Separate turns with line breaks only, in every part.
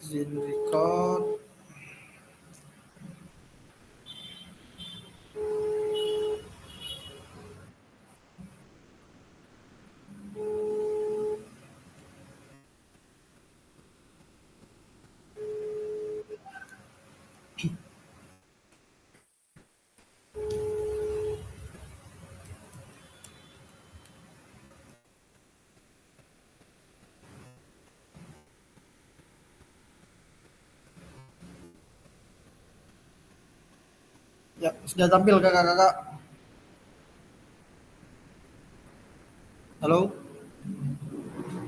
Izin record. Ya, sudah tampil kakak-kakak. Halo,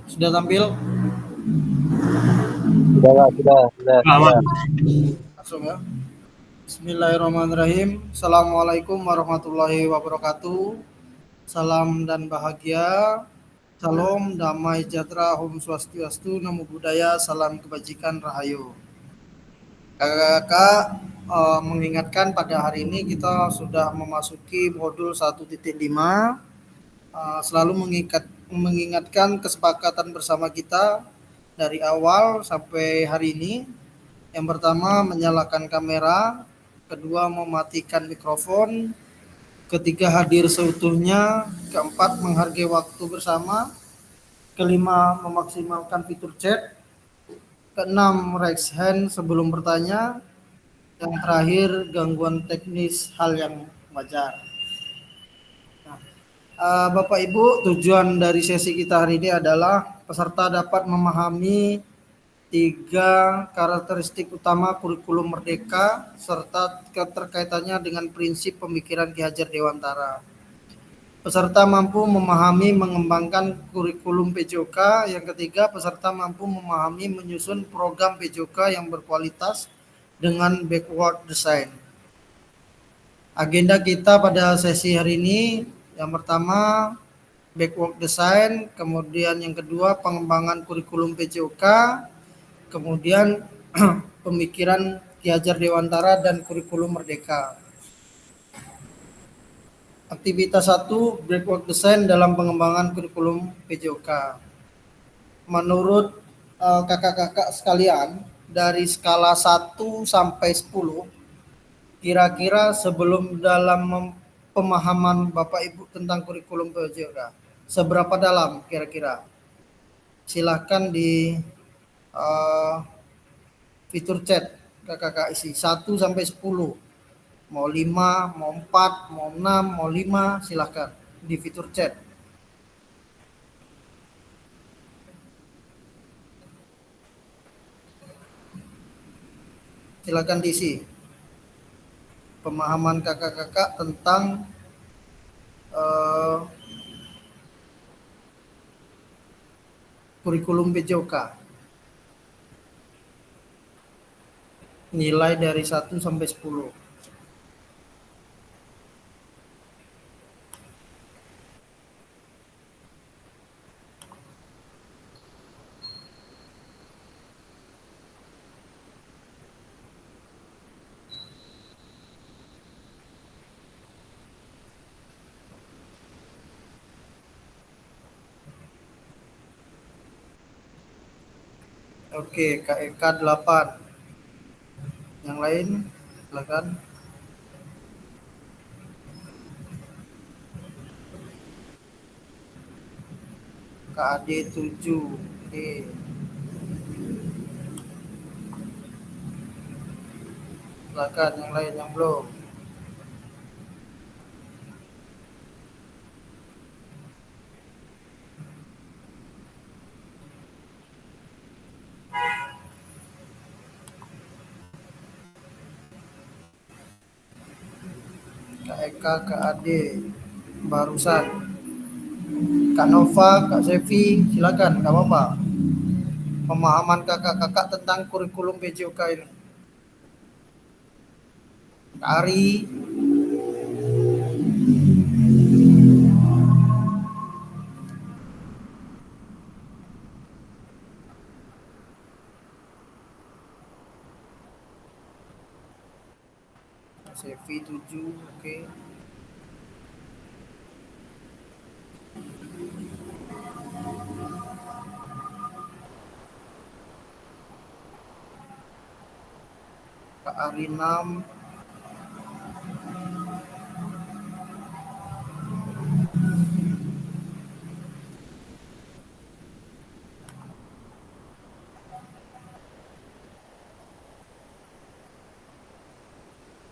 sudah tampil?
Sudah, Pak, sudah,
Aman.
sudah.
Langsung ya. Bismillahirrahmanirrahim. Assalamualaikum warahmatullahi wabarakatuh. Salam dan bahagia. Salam damai sejahtera, Om Swastiastu, Namo Buddhaya, salam kebajikan, Rahayu. Kakak-kakak, mengingatkan pada hari ini kita sudah memasuki modul 1.5. Selalu mengingatkan kesepakatan bersama kita dari awal sampai hari ini. Yang pertama, menyalakan kamera, kedua, mematikan mikrofon, ketiga, hadir seutuhnya, keempat, menghargai waktu bersama, kelima, memaksimalkan fitur chat, keenam, raise hand sebelum bertanya, yang terakhir, gangguan teknis hal yang wajar. Bapak Ibu, tujuan dari sesi kita hari ini adalah peserta dapat memahami tiga karakteristik utama kurikulum Merdeka serta keterkaitannya dengan prinsip pemikiran Ki Hajar Dewantara. Peserta mampu memahami mengembangkan kurikulum PJOK. Yang ketiga, peserta mampu memahami menyusun program PJOK yang berkualitas dengan backward design. Agenda kita pada sesi hari ini, yang pertama backward design, kemudian yang kedua pengembangan kurikulum PJOK, kemudian pemikiran Ki Hajar Dewantara dan kurikulum Merdeka. Aktivitas 1, backward design dalam pengembangan kurikulum PJOK. Menurut kakak-kakak sekalian, dari skala 1 sampai 10, kira-kira sebelum dalam pemahaman Bapak Ibu tentang kurikulum PJOK, seberapa dalam kira-kira? Silahkan di fitur chat kakak-kakak isi 1 sampai 10. Mau 5, mau 4, mau 6, mau 5, silahkan di fitur chat. Silahkan diisi pemahaman kakak-kakak tentang kurikulum PJOK. Nilai dari 1 sampai 10. Oke, Kak Eka 8. Yang lain silakan. Kak Ade 7. Oke. Silakan yang lain yang belum. Kak Eka, Kak Ade barusan. Kak Nova, Kak Sevi, silakan, nggak apa-apa. Pemahaman kakak-kakak tentang kurikulum PJOK ini. Kak Ari, Sevi 7, oke. Arinam.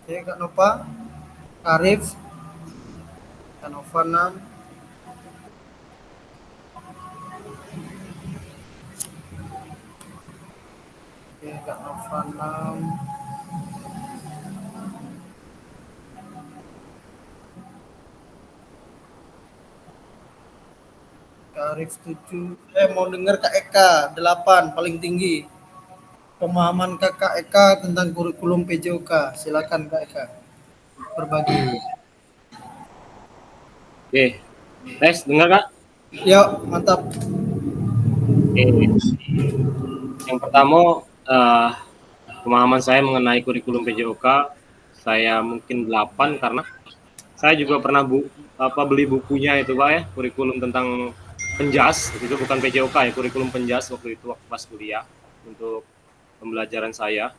Oke, Kak Nova, Arif, Kak Nova 6. Oke, Kak Nova 6. Kak Arif 7. Saya mau dengar Kak Eka 8 paling tinggi. Pemahaman Kakak Eka tentang kurikulum PJOK. Silakan Kak Eka berbagi.
Oke, tes dengar Kak?
Yuk, mantap.
Oke, yang pertama pemahaman saya mengenai kurikulum PJOK, saya mungkin 8 karena saya juga pernah beli bukunya itu Pak ya, kurikulum tentang Penjas, itu bukan PJOK ya, kurikulum Penjas waktu itu waktu pas kuliah untuk pembelajaran saya.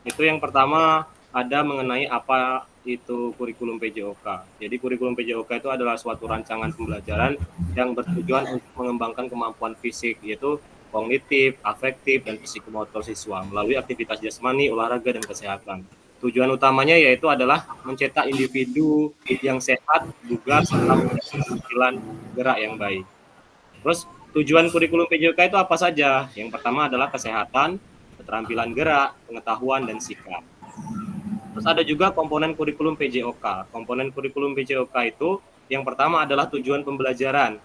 Itu yang pertama ada mengenai apa itu kurikulum PJOK. Jadi kurikulum PJOK itu adalah suatu rancangan pembelajaran yang bertujuan untuk mengembangkan kemampuan fisik, yaitu kognitif, afektif, dan psikomotor siswa melalui aktivitas jasmani, olahraga, dan kesehatan. Tujuan utamanya yaitu adalah mencetak individu yang sehat, bugar, serta memiliki keterampilan gerak yang baik. Terus tujuan kurikulum PJOK itu apa saja? Yang pertama adalah kesehatan, keterampilan gerak, pengetahuan, dan sikap. Terus ada juga komponen kurikulum PJOK. Komponen kurikulum PJOK itu yang pertama adalah tujuan pembelajaran,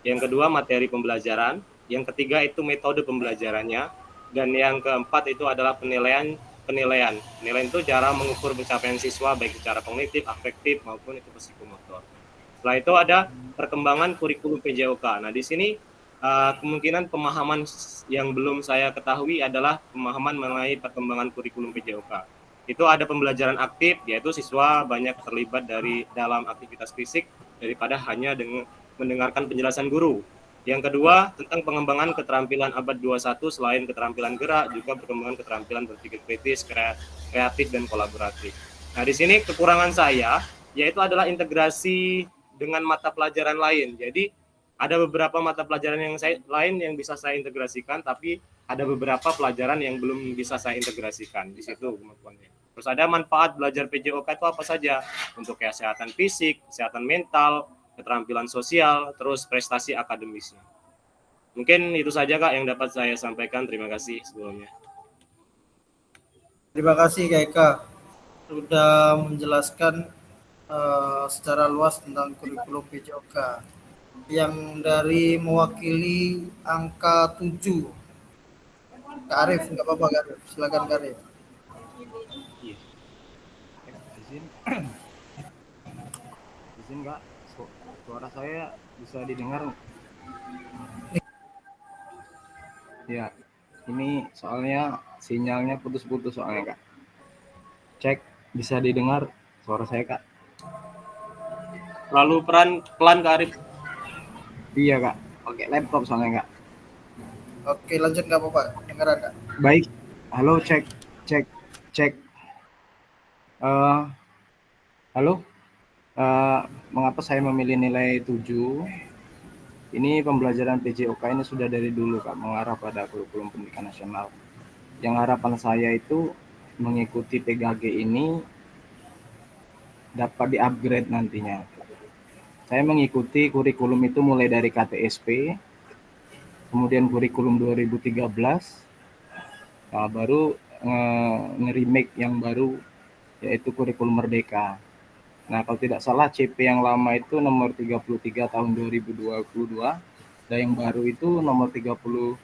yang kedua materi pembelajaran, yang ketiga itu metode pembelajarannya, dan yang keempat itu adalah penilaian. Penilaian itu cara mengukur pencapaian siswa baik secara kognitif, afektif maupun itu psikomotor. Setelah itu ada perkembangan kurikulum PJOK. Nah, di sini kemungkinan pemahaman yang belum saya ketahui adalah pemahaman mengenai perkembangan kurikulum PJOK. Itu ada pembelajaran aktif, yaitu siswa banyak terlibat dalam aktivitas fisik daripada hanya dengan mendengarkan penjelasan guru. Yang kedua, tentang pengembangan keterampilan abad 21 selain keterampilan gerak, juga perkembangan keterampilan berpikir kritis, kreatif, dan kolaboratif. Nah, di sini kekurangan saya, yaitu adalah integrasi dengan mata pelajaran lain. Jadi, ada beberapa mata pelajaran lain yang bisa saya integrasikan, tapi ada beberapa pelajaran yang belum bisa saya integrasikan. Di situ kemampuannya. Terus ada manfaat belajar PJOK itu apa saja? Untuk kesehatan fisik, kesehatan mental, keterampilan sosial, terus prestasi akademisnya. Mungkin itu saja Kak yang dapat saya sampaikan. Terima kasih sebelumnya.
Terima kasih Kak Eka sudah menjelaskan secara luas tentang kurikulum PJOK. Yang dari mewakili angka 7. Kak Arif, nggak apa-apa Kak Arif. Silakan Kak Arif.
Iya. Izin, izin Kak, suara saya bisa didengar? Ya, ini soalnya sinyalnya putus-putus soalnya Kak. Cek, bisa didengar suara saya Kak?
Lalu pelan Kak Arif.
Iya Kak, pakai laptop soalnya Kak.
Oke, lanjut nggak apa-apa. Dengaran Kak.
Baik, halo cek, cek, cek. Halo, mengapa saya memilih nilai 7? Ini pembelajaran PJOK ini sudah dari dulu Kak, mengarah pada kurikulum pendidikan nasional. Yang harapan saya itu mengikuti PGG ini dapat di-upgrade nantinya. Saya mengikuti kurikulum itu mulai dari KTSP, kemudian kurikulum 2013, baru nge-remake yang baru yaitu kurikulum Merdeka. Nah, kalau tidak salah CP yang lama itu nomor 33 tahun 2022 dan yang baru itu nomor 32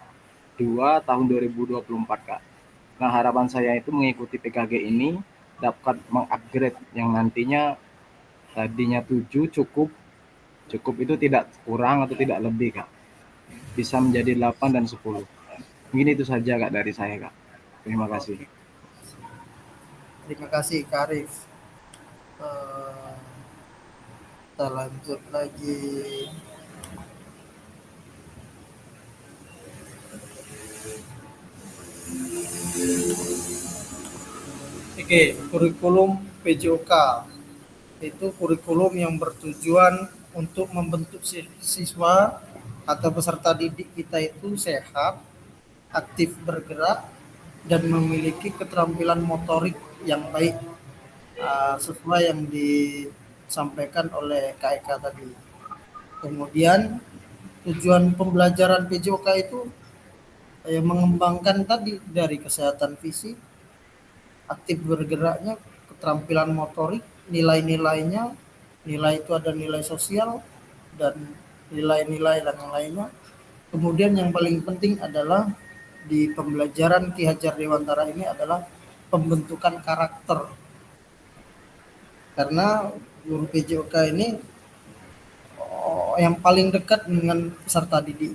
tahun 2024 Kak. Nah, harapan saya itu mengikuti PKG ini dapat mengupgrade yang nantinya tadinya 7 cukup itu tidak kurang atau tidak lebih Kak. Bisa menjadi 8 dan 10. Mungkin itu saja Kak dari saya Kak. Terima kasih.
Terima kasih Kak Arif. Kita lanjut lagi. Oke, kurikulum PJOK itu kurikulum yang bertujuan untuk membentuk siswa atau peserta didik kita itu sehat, aktif bergerak, dan memiliki keterampilan motorik yang baik, sesuai yang disampaikan oleh Kak Eka tadi. Kemudian tujuan pembelajaran PJOK itu mengembangkan tadi dari kesehatan fisik, aktif bergeraknya, keterampilan motorik, nilai-nilainya. Nilai itu ada nilai sosial dan nilai-nilai dan yang lainnya. Kemudian yang paling penting adalah di pembelajaran Ki Hajar Dewantara ini adalah pembentukan karakter. Karena guru PJOK ini yang paling dekat dengan peserta didik.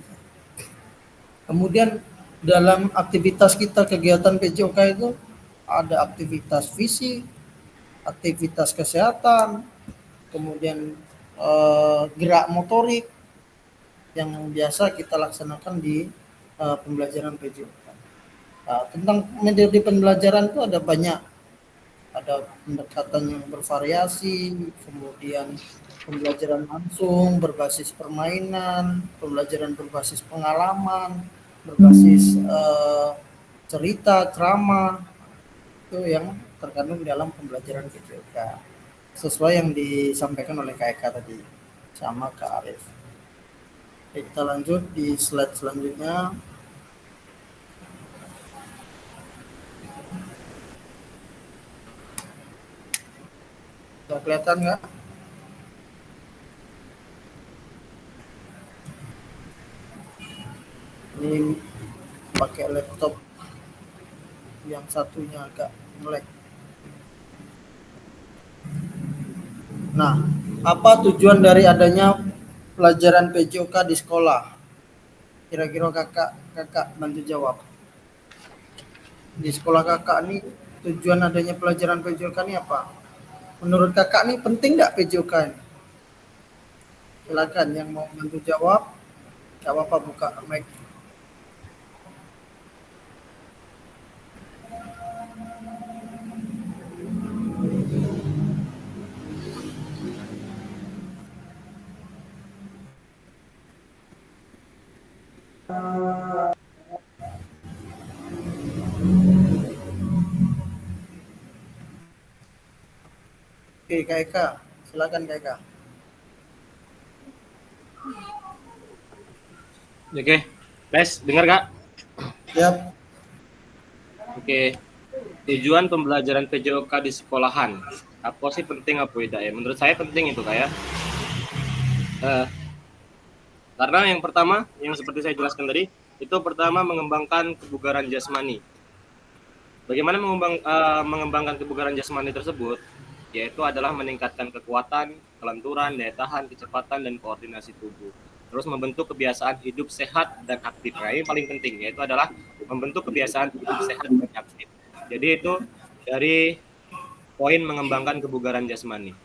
Kemudian dalam aktivitas kita kegiatan PJOK itu ada aktivitas fisik, aktivitas kesehatan, kemudian gerak motorik yang biasa kita laksanakan di pembelajaran PJOK. Tentang metode pembelajaran itu ada banyak, ada pendekatan yang bervariasi, kemudian pembelajaran langsung berbasis permainan, pembelajaran berbasis pengalaman, berbasis cerita, drama, itu yang terkandung dalam pembelajaran PJOK sesuai yang disampaikan oleh Kak Eka tadi sama Kak Arif. Kita lanjut di slide selanjutnya. Sudah kelihatan nggak? Ini pakai laptop yang satunya agak melek. Nah, apa tujuan dari adanya pelajaran PJOK di sekolah? Kira-kira kakak bantu jawab. Di sekolah kakak ini tujuan adanya pelajaran PJOK ini apa? Menurut kakak nih penting nggak PJOK ini? Silakan yang mau bantu jawab. Gak apa-apa, buka mic. Oke, Kak Eka. Silakan Kak Eka.
Oke, Les, dengar Kak?
Siap.
Oke, tujuan pembelajaran PJOK di sekolahan. Apa sih penting apa tidak ya? Menurut saya penting itu Kak ya. Karena yang pertama, yang seperti saya jelaskan tadi, itu pertama mengembangkan kebugaran jasmani. Bagaimana mengembangkan kebugaran jasmani tersebut? Yaitu adalah meningkatkan kekuatan, kelenturan, daya tahan, kecepatan, dan koordinasi tubuh. Terus membentuk kebiasaan hidup sehat dan aktif. Nah, ini paling penting, yaitu adalah membentuk kebiasaan hidup sehat dan aktif. Jadi itu dari poin mengembangkan kebugaran jasmani.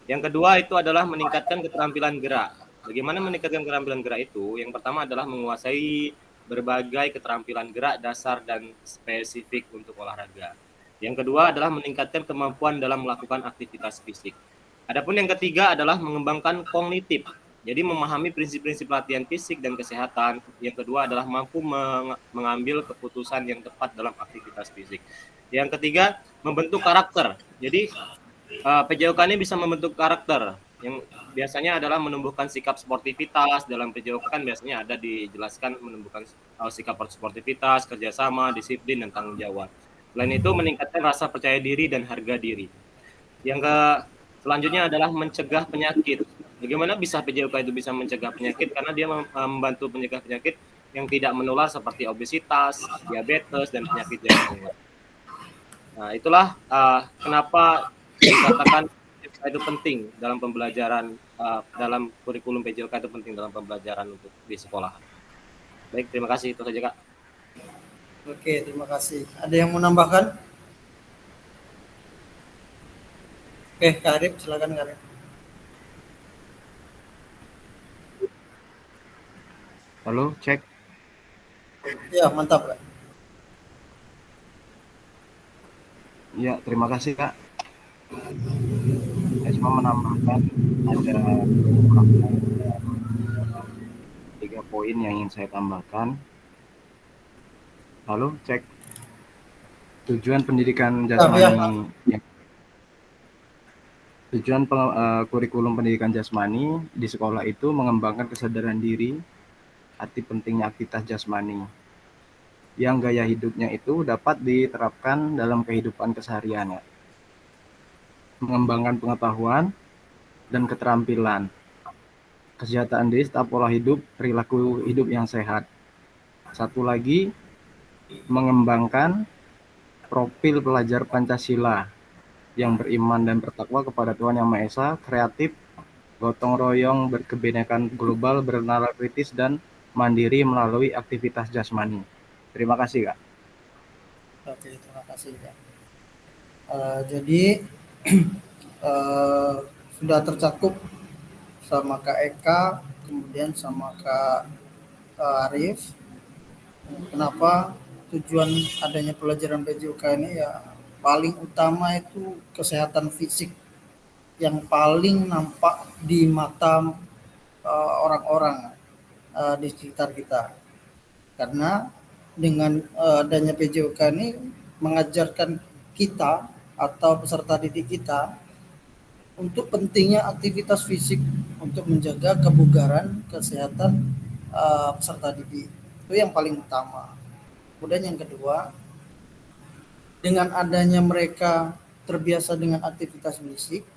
Yang kedua itu adalah meningkatkan keterampilan gerak. Bagaimana meningkatkan keterampilan gerak itu? Yang pertama adalah menguasai berbagai keterampilan gerak dasar dan spesifik untuk olahraga. Yang kedua adalah meningkatkan kemampuan dalam melakukan aktivitas fisik. Adapun yang ketiga adalah mengembangkan kognitif. Jadi memahami prinsip-prinsip latihan fisik dan kesehatan. Yang kedua adalah mampu mengambil keputusan yang tepat dalam aktivitas fisik. Yang ketiga, membentuk karakter. Jadi PJOK ini bisa membentuk karakter yang biasanya adalah menumbuhkan sikap sportivitas. Dalam PJOK kan biasanya ada dijelaskan menumbuhkan sikap sportivitas, kerjasama, disiplin, dan tanggung jawab. Selain itu meningkatkan rasa percaya diri dan harga diri. Yang selanjutnya adalah mencegah penyakit. Bagaimana bisa PJOK itu bisa mencegah penyakit? Karena dia membantu mencegah penyakit yang tidak menular seperti obesitas, diabetes, dan penyakit jantung. Nah, itulah kenapa dikatakan itu penting dalam pembelajaran, dalam kurikulum PJOK itu penting dalam pembelajaran untuk di sekolah. Baik, terima kasih, itu saja Kak.
Oke, terima kasih. Ada yang mau nambahkan? Oke, Kak Arif, silakan Kak Arif.
Halo, cek.
Ya, mantap Kak.
Ya, terima kasih Kak. Saya cuma menambahkan ada tiga poin yang ingin saya tambahkan. Lalu cek tujuan pendidikan
Ya.
jasmani. Tujuan kurikulum pendidikan jasmani di sekolah itu mengembangkan kesadaran diri, arti pentingnya aktivitas jasmani, yang gaya hidupnya itu dapat diterapkan dalam kehidupan keseharian, ya. Mengembangkan pengetahuan dan keterampilan, kesejahteraan diri serta pola hidup, perilaku hidup yang sehat. Satu lagi, mengembangkan profil pelajar Pancasila yang beriman dan bertakwa kepada Tuhan Yang Maha Esa, kreatif, gotong royong, berkebinekaan global, bernalar kritis, dan mandiri melalui aktivitas jasmani. Terima kasih, Kak.
Oke, terima kasih Kak. Jadi eh, sudah tercakup sama Kak Eka, kemudian sama Kak Arif. Kenapa tujuan adanya pelajaran PJOK ini ya paling utama itu kesehatan fisik yang paling nampak di mata orang-orang di sekitar kita. Karena dengan adanya PJOK ini mengajarkan kita atau peserta didik kita untuk pentingnya aktivitas fisik untuk menjaga kebugaran, kesehatan peserta didik. Itu yang paling utama. Kemudian yang kedua, dengan adanya mereka terbiasa dengan aktivitas fisik,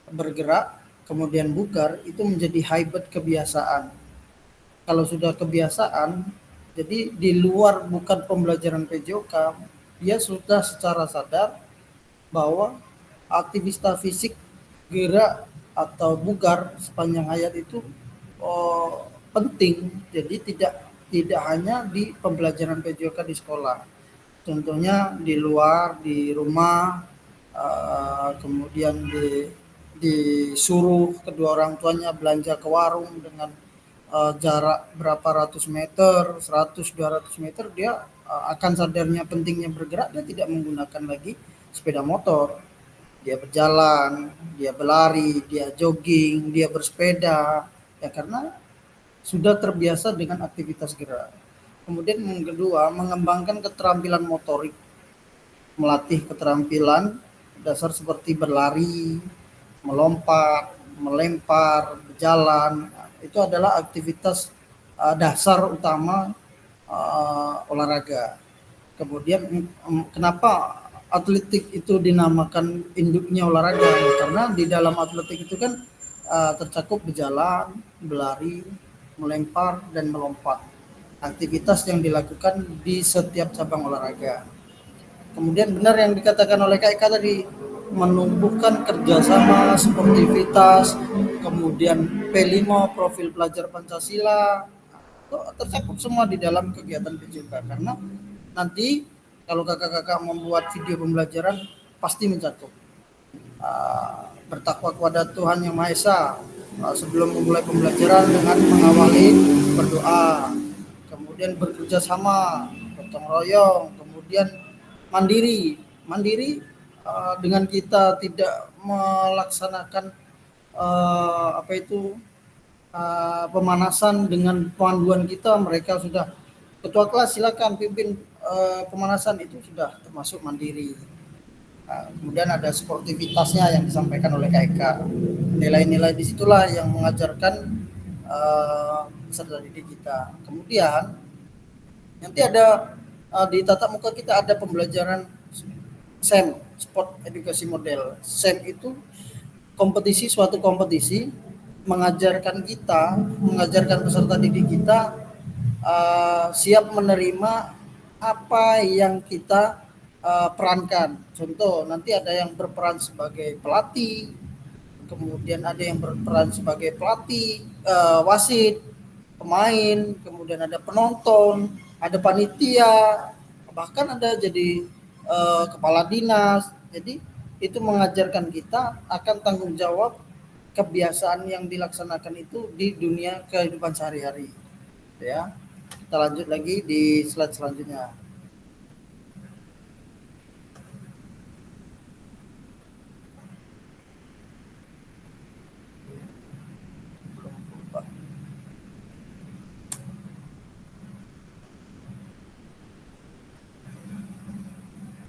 bergerak, kemudian bugar, itu menjadi habit kebiasaan. Kalau sudah kebiasaan, jadi di luar bukan pembelajaran PJOK, dia sudah secara sadar bahwa aktivitas fisik, gerak atau bugar sepanjang hayat itu penting. Jadi tidak hanya di pembelajaran PJOK di sekolah. Contohnya di luar, di rumah, kemudian disuruh kedua orang tuanya belanja ke warung dengan jarak berapa ratus meter, 100-200 meter, dia akan sadarnya pentingnya bergerak, dia tidak menggunakan lagi sepeda motor. Dia berjalan, dia berlari, dia jogging, dia bersepeda, ya karena sudah terbiasa dengan aktivitas gerak. Kemudian yang kedua, mengembangkan keterampilan motorik, melatih keterampilan dasar seperti berlari, melompat, melempar, berjalan. Itu adalah aktivitas dasar utama olahraga. Kemudian kenapa atletik itu dinamakan induknya olahraga? Karena di dalam atletik itu kan tercakup berjalan, berlari, melempar, dan melompat. Aktivitas yang dilakukan di setiap cabang olahraga. Kemudian benar yang dikatakan oleh Kak Eka tadi, menumbuhkan kerjasama, sportivitas, kemudian P5, profil pelajar Pancasila, itu tercakup semua di dalam kegiatan PJOK. Karena nanti kalau kakak-kakak membuat video pembelajaran pasti mencakup bertakwa kepada Tuhan Yang Maha Esa sebelum memulai pembelajaran dengan mengawali berdoa, kemudian bekerja sama, gotong royong, kemudian mandiri dengan kita tidak melaksanakan pemanasan dengan panduan kita, mereka sudah ketua kelas silakan pimpin pemanasan, itu sudah termasuk mandiri. Kemudian ada sportivitasnya yang disampaikan oleh Kak Eka. Nilai-nilai disitulah yang mengajarkan peserta didik kita. Kemudian nanti ada di tatap muka kita ada pembelajaran SEM, Sport Education Model. SEM itu suatu kompetisi mengajarkan peserta didik kita siap menerima apa yang kita perankan. Contoh, nanti ada yang berperan sebagai pelatih, kemudian ada yang berperan sebagai pelatih, wasit, pemain, kemudian ada penonton, ada panitia, bahkan ada jadi kepala dinas. Jadi itu mengajarkan kita akan tanggung jawab kebiasaan yang dilaksanakan itu di dunia kehidupan sehari-hari. Ya, kita lanjut lagi di slide selanjutnya.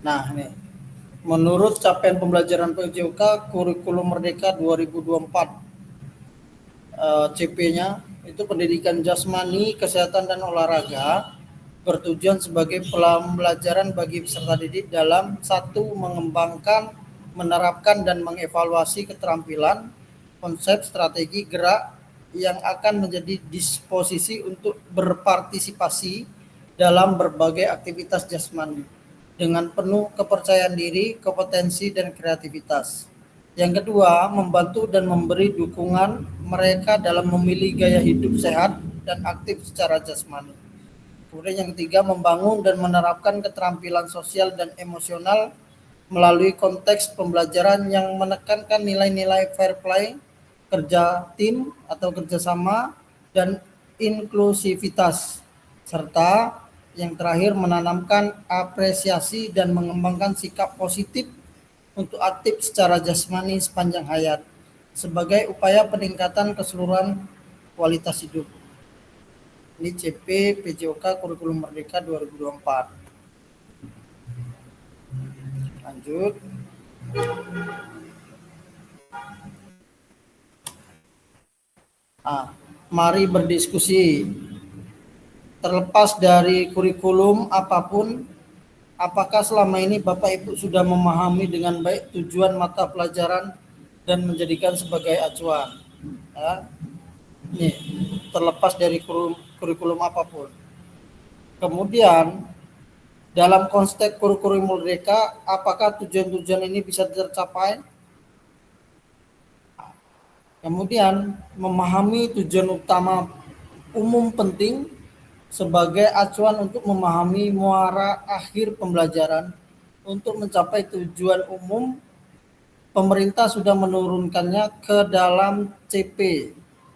Nah, nih, menurut capaian pembelajaran PJOK Kurikulum Merdeka 2024, CP-nya itu pendidikan jasmani, kesehatan dan olahraga bertujuan sebagai pembelajaran bagi peserta didik dalam satu mengembangkan, menerapkan dan mengevaluasi keterampilan, konsep, strategi, gerak yang akan menjadi disposisi untuk berpartisipasi dalam berbagai aktivitas jasmani dengan penuh kepercayaan diri, kompetensi dan kreativitas. Yang kedua, membantu dan memberi dukungan mereka dalam memilih gaya hidup sehat dan aktif secara jasmani. Kemudian yang ketiga, membangun dan menerapkan keterampilan sosial dan emosional melalui konteks pembelajaran yang menekankan nilai-nilai fair play, kerja tim atau kerjasama, dan inklusivitas. Serta yang terakhir, menanamkan apresiasi dan mengembangkan sikap positif untuk aktif secara jasmani sepanjang hayat sebagai upaya peningkatan keseluruhan kualitas hidup. Ini CP PJOK Kurikulum Merdeka 2024. Lanjut. Mari berdiskusi. Terlepas dari kurikulum apapun, apakah selama ini Bapak Ibu sudah memahami dengan baik tujuan mata pelajaran dan menjadikan sebagai acuan? Ya. Nih, terlepas dari kurikulum apapun. Kemudian dalam konteks kurikulum merdeka, apakah tujuan-tujuan ini bisa tercapai? Kemudian memahami tujuan utama umum penting sebagai acuan untuk memahami muara akhir pembelajaran. Untuk mencapai tujuan umum, pemerintah sudah menurunkannya ke dalam CP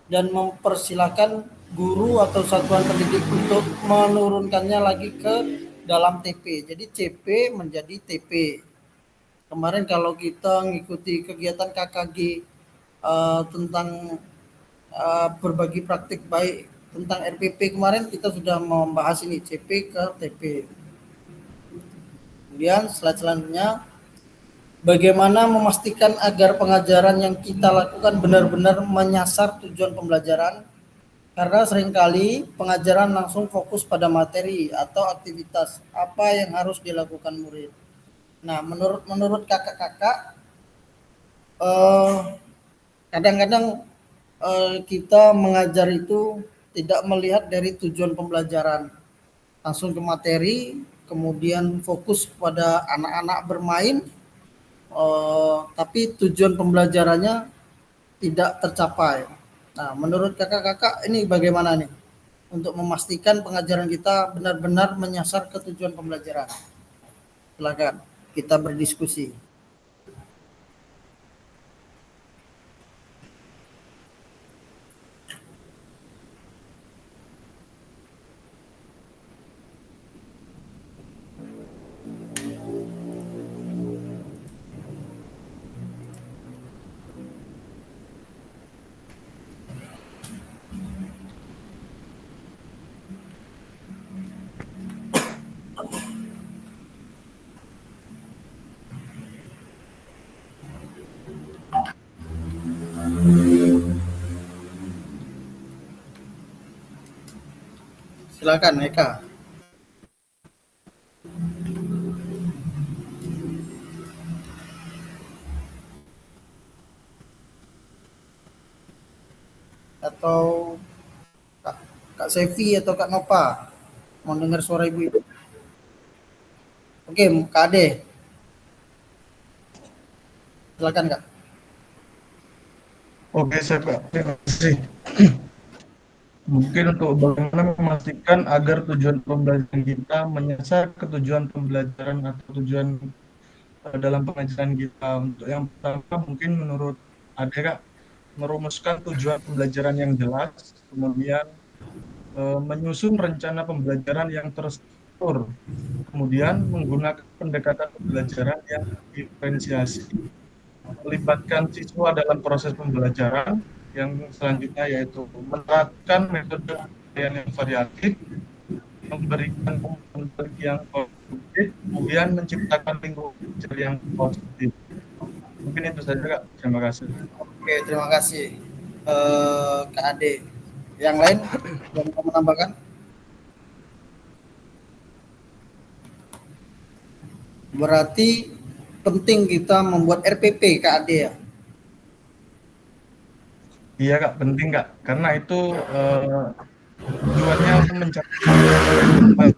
dan mempersilahkan guru atau satuan pendidik untuk menurunkannya lagi ke dalam TP. Jadi CP menjadi TP. Kemarin kalau kita mengikuti kegiatan KKG tentang berbagi praktik baik tentang RPP kemarin, kita sudah membahas ini CP ke TP. Kemudian slide selanjutnya, bagaimana memastikan agar pengajaran yang kita lakukan benar-benar menyasar tujuan pembelajaran? Karena seringkali pengajaran langsung fokus pada materi atau aktivitas apa yang harus dilakukan murid. Nah, menurut kakak-kakak, kadang-kadang kita mengajar itu tidak melihat dari tujuan pembelajaran, langsung ke materi, kemudian fokus kepada anak-anak bermain, tapi tujuan pembelajarannya tidak tercapai. Nah, menurut kakak-kakak ini bagaimana nih untuk memastikan pengajaran kita benar-benar menyasar ke tujuan pembelajaran? Silakan kita berdiskusi. Silakan Eka. Atau Kak Sevi atau Kak Nova mau dengar suara ibu. Oke, Kak Ade. Silakan Kak.
Oke, saya Pak. Terima kasih. Mungkin untuk bagaimana memastikan agar tujuan pembelajaran kita menyasar ke tujuan pembelajaran atau tujuan dalam pengajaran kita. Untuk yang pertama mungkin menurut Ade Kak, merumuskan tujuan pembelajaran yang jelas, kemudian menyusun rencana pembelajaran yang terstruktur, kemudian menggunakan pendekatan pembelajaran yang diferensiasi, melibatkan siswa dalam proses pembelajaran, yang selanjutnya yaitu menerapkan metode penilaian yang variatif, memberikan umpan balik yang produktif, kemudian menciptakan lingkungan belajar yang positif. Mungkin itu saja Kak, terima kasih.
Oke, terima kasih Kak Ade. Yang lain yang mau menambahkan? Berarti penting kita membuat RPP Kak Ade ya.
Iya Kak, penting Kak, karena itu tujuannya mencapai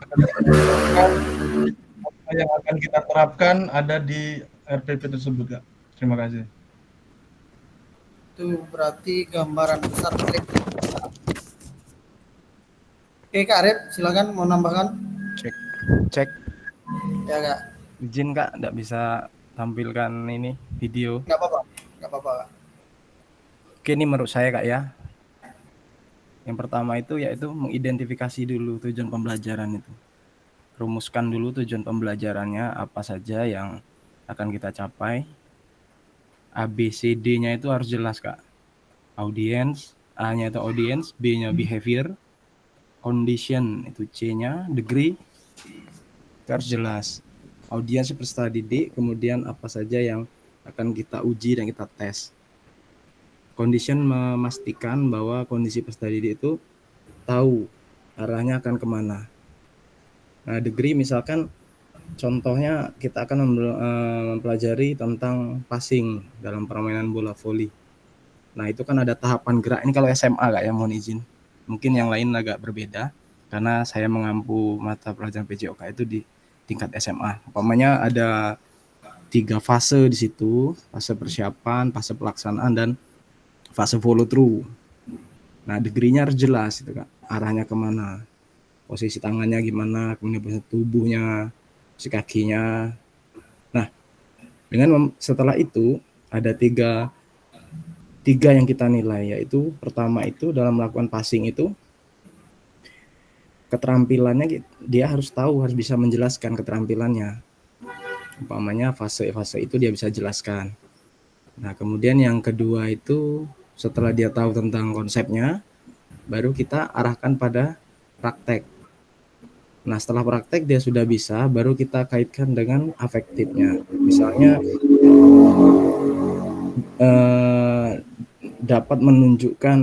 apa yang akan kita terapkan ada di RPP tersebut Kak. Terima kasih.
Itu berarti gambaran besar. Oke Kak Arif, silakan mau nambahkan.
Cek.
Ya Kak.
Izin Kak, nggak bisa tampilkan ini video.
Nggak apa-apa, nggak apa-apa.
Oke, ini menurut saya Kak ya. Yang pertama itu yaitu mengidentifikasi dulu tujuan pembelajaran itu. Rumuskan dulu tujuan pembelajarannya apa saja yang akan kita capai. ABCD-nya itu harus jelas Kak. Audience, A-nya itu audience, B-nya behavior, condition itu C-nya, degree itu harus jelas. Audience peserta didik, kemudian apa saja yang akan kita uji dan kita tes. Condition memastikan bahwa kondisi peserta didik itu tahu arahnya akan kemana. Nah, degree misalkan contohnya kita akan mempelajari tentang passing dalam permainan bola voli. Nah, itu kan ada tahapan gerak. Ini kalau SMA Kak ya, mohon izin. Mungkin yang lain agak berbeda karena saya mengampu mata pelajaran PJOK itu di tingkat SMA. Umpamanya ada 3 fase di situ, fase persiapan, fase pelaksanaan, dan fase follow through. Nah, degree-nya harus jelas itu Kak, arahnya kemana, posisi tangannya gimana, kemudian posisi tubuhnya, posisi kakinya. Nah, dengan setelah itu ada tiga yang kita nilai, yaitu pertama itu dalam melakukan passing itu keterampilannya dia harus tahu, harus bisa menjelaskan keterampilannya. Umpamanya fase-fase itu dia bisa jelaskan. Nah, kemudian yang kedua itu setelah dia tahu tentang konsepnya, baru kita arahkan pada praktek. Nah, setelah praktek dia sudah bisa, baru kita kaitkan dengan afektifnya. Misalnya dapat menunjukkan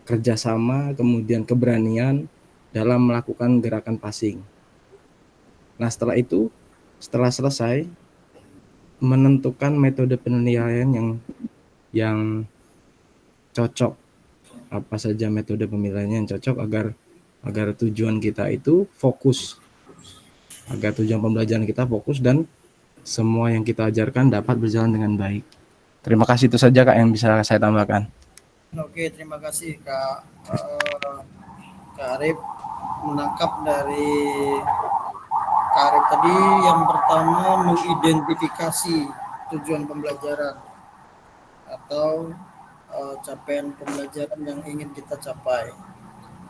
kerjasama, kemudian keberanian dalam melakukan gerakan passing. Nah, setelah itu, setelah selesai, menentukan metode penilaian yang cocok. Apa saja metode penilaian yang cocok agar tujuan kita itu fokus, agar tujuan pembelajaran kita fokus dan semua yang kita ajarkan dapat berjalan dengan baik. Terima kasih, itu saja Kak yang bisa saya tambahkan.
Oke, terima kasih Kak Arif, menangkap dari Kak Arif tadi yang pertama mengidentifikasi tujuan pembelajaran atau capaian pembelajaran yang ingin kita capai.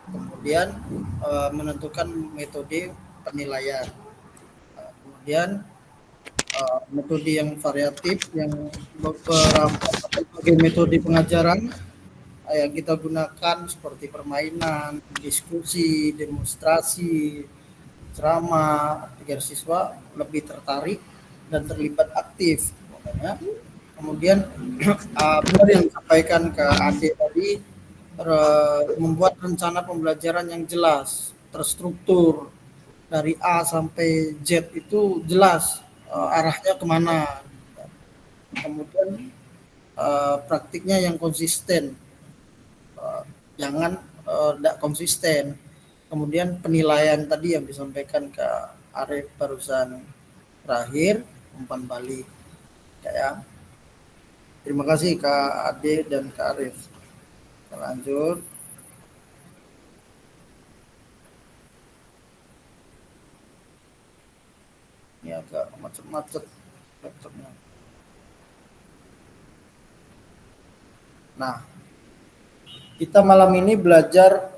Kemudian menentukan metode penilaian. Kemudian metode yang variatif, yang berbagai metode pengajaran yang kita gunakan seperti permainan, diskusi, demonstrasi, ceramah, agar siswa lebih tertarik dan terlibat aktif. Kemudian benar yang disampaikan ke Ade tadi, membuat rencana pembelajaran yang jelas, terstruktur, dari A sampai Z itu jelas arahnya kemana. Kemudian praktiknya yang konsisten, jangan tidak konsisten. Kemudian penilaian tadi yang disampaikan ke Arif barusan terakhir, umpan balik. Ya. Terima kasih Kak Ade dan Kak Arif. Kita lanjut. Ini agak macet-macet laptopnya. Nah, kita malam ini belajar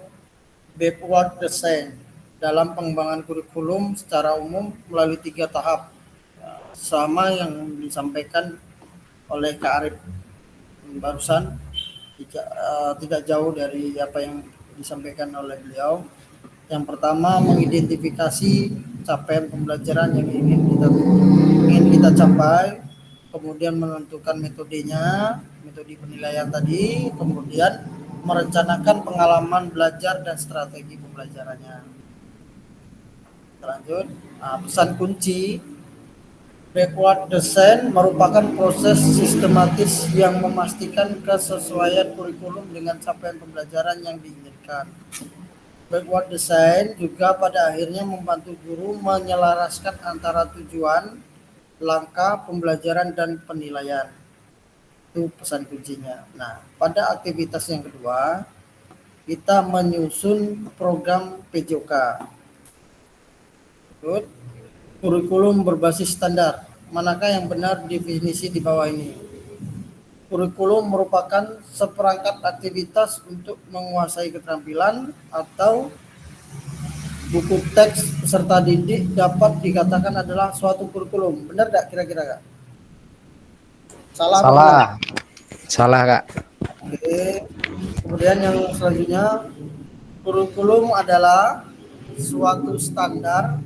backward design dalam pengembangan kurikulum secara umum melalui 3 tahap, sama yang disampaikan oleh Kak Arif barusan, tidak jauh dari apa yang disampaikan oleh beliau. Yang pertama, mengidentifikasi capaian pembelajaran yang ingin kita capai, kemudian menentukan metodenya, metode penilaian tadi, kemudian merencanakan pengalaman belajar dan strategi pembelajarannya. Lanjut, pesan kunci. Backward design merupakan proses sistematis yang memastikan kesesuaian kurikulum dengan capaian pembelajaran yang diinginkan. Backward design juga pada akhirnya membantu guru menyelaraskan antara tujuan, langkah pembelajaran dan penilaian. Itu pesan kuncinya. Nah, pada aktivitas yang kedua, kita menyusun program PJOK. Good. Kurikulum berbasis standar. Manakah yang benar definisi di bawah ini? Kurikulum merupakan seperangkat aktivitas untuk menguasai keterampilan atau buku teks peserta didik dapat dikatakan adalah suatu kurikulum. Benar tidak kira-kira, Kak? Salah.
Salah, Kak.
Oke. Kemudian yang selanjutnya, kurikulum adalah suatu standar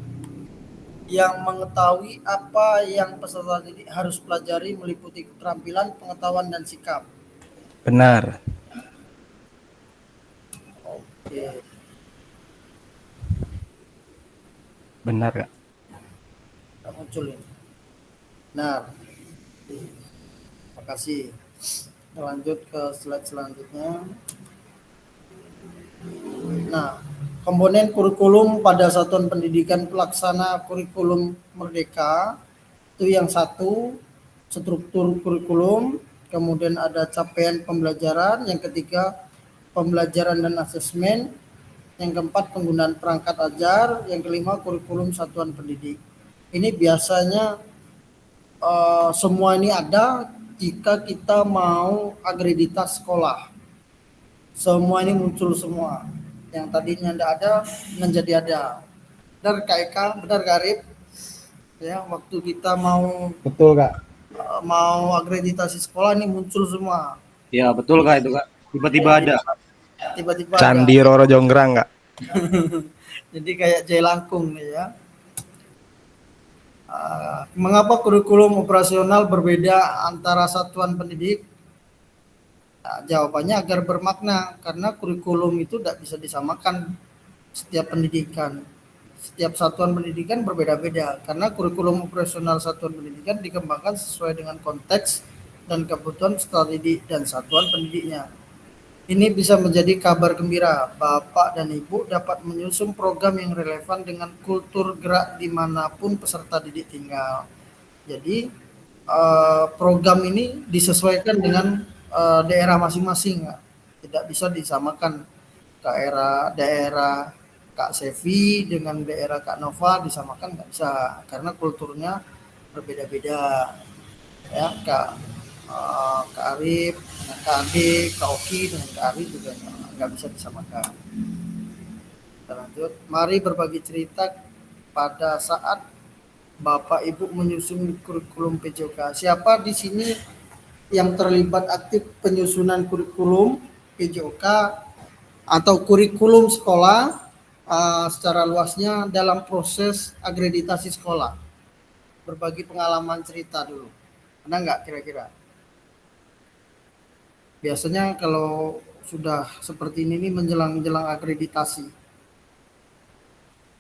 yang mengetahui apa yang peserta didik harus pelajari meliputi keterampilan, pengetahuan, dan sikap.
Benar.
Oke.
Benar, Kak.
Tak muncul ini. Benar. Terima kasih. Kita lanjut ke slide selanjutnya. Nah, komponen kurikulum pada satuan pendidikan pelaksana kurikulum Merdeka itu yang satu, struktur kurikulum, kemudian ada capaian pembelajaran, yang ketiga pembelajaran dan asesmen, yang keempat penggunaan perangkat ajar, yang kelima kurikulum satuan pendidik. Ini biasanya semua ini ada jika kita mau akreditas sekolah. Semua ini muncul semua. Yang tadinya tidak ada menjadi ada. Benar Kak Eka, benar Kak Arif? Ya, waktu kita mau
Betul, Kak.
mau akreditasi sekolah ini muncul semua.
Ya betul Kak itu Kak. Tiba-tiba ada.
Tiba-tiba
Candi
ada.
Roro Jonggrang, Kak.
Jadi kayak Jailangkung nih ya. Mengapa kurikulum operasional berbeda antara satuan pendidik? Nah, jawabannya agar bermakna, karena kurikulum itu tidak bisa disamakan setiap pendidikan. Setiap satuan pendidikan berbeda-beda, karena kurikulum operasional satuan pendidikan dikembangkan sesuai dengan konteks dan kebutuhan peserta didik dan satuan pendidiknya. Ini bisa menjadi kabar gembira, Bapak dan Ibu dapat menyusun program yang relevan dengan kultur gerak dimanapun peserta didik tinggal. Jadi program ini disesuaikan dengan daerah masing-masing, tidak bisa disamakan daerah Kak Sevi dengan daerah Kak Nova disamakan, nggak bisa, karena kulturnya berbeda-beda ya. Kak Arif, Kak Ade, Kak Oki dengan Kak Arif juga nggak bisa disamakan. Kita lanjut, mari berbagi cerita pada saat Bapak Ibu menyusun kurikulum PJOK. Siapa di sini yang terlibat aktif penyusunan kurikulum PJOK atau kurikulum sekolah secara luasnya dalam proses akreditasi sekolah? Berbagi pengalaman cerita dulu. Ada nggak kira-kira? Biasanya kalau sudah seperti ini menjelang akreditasi.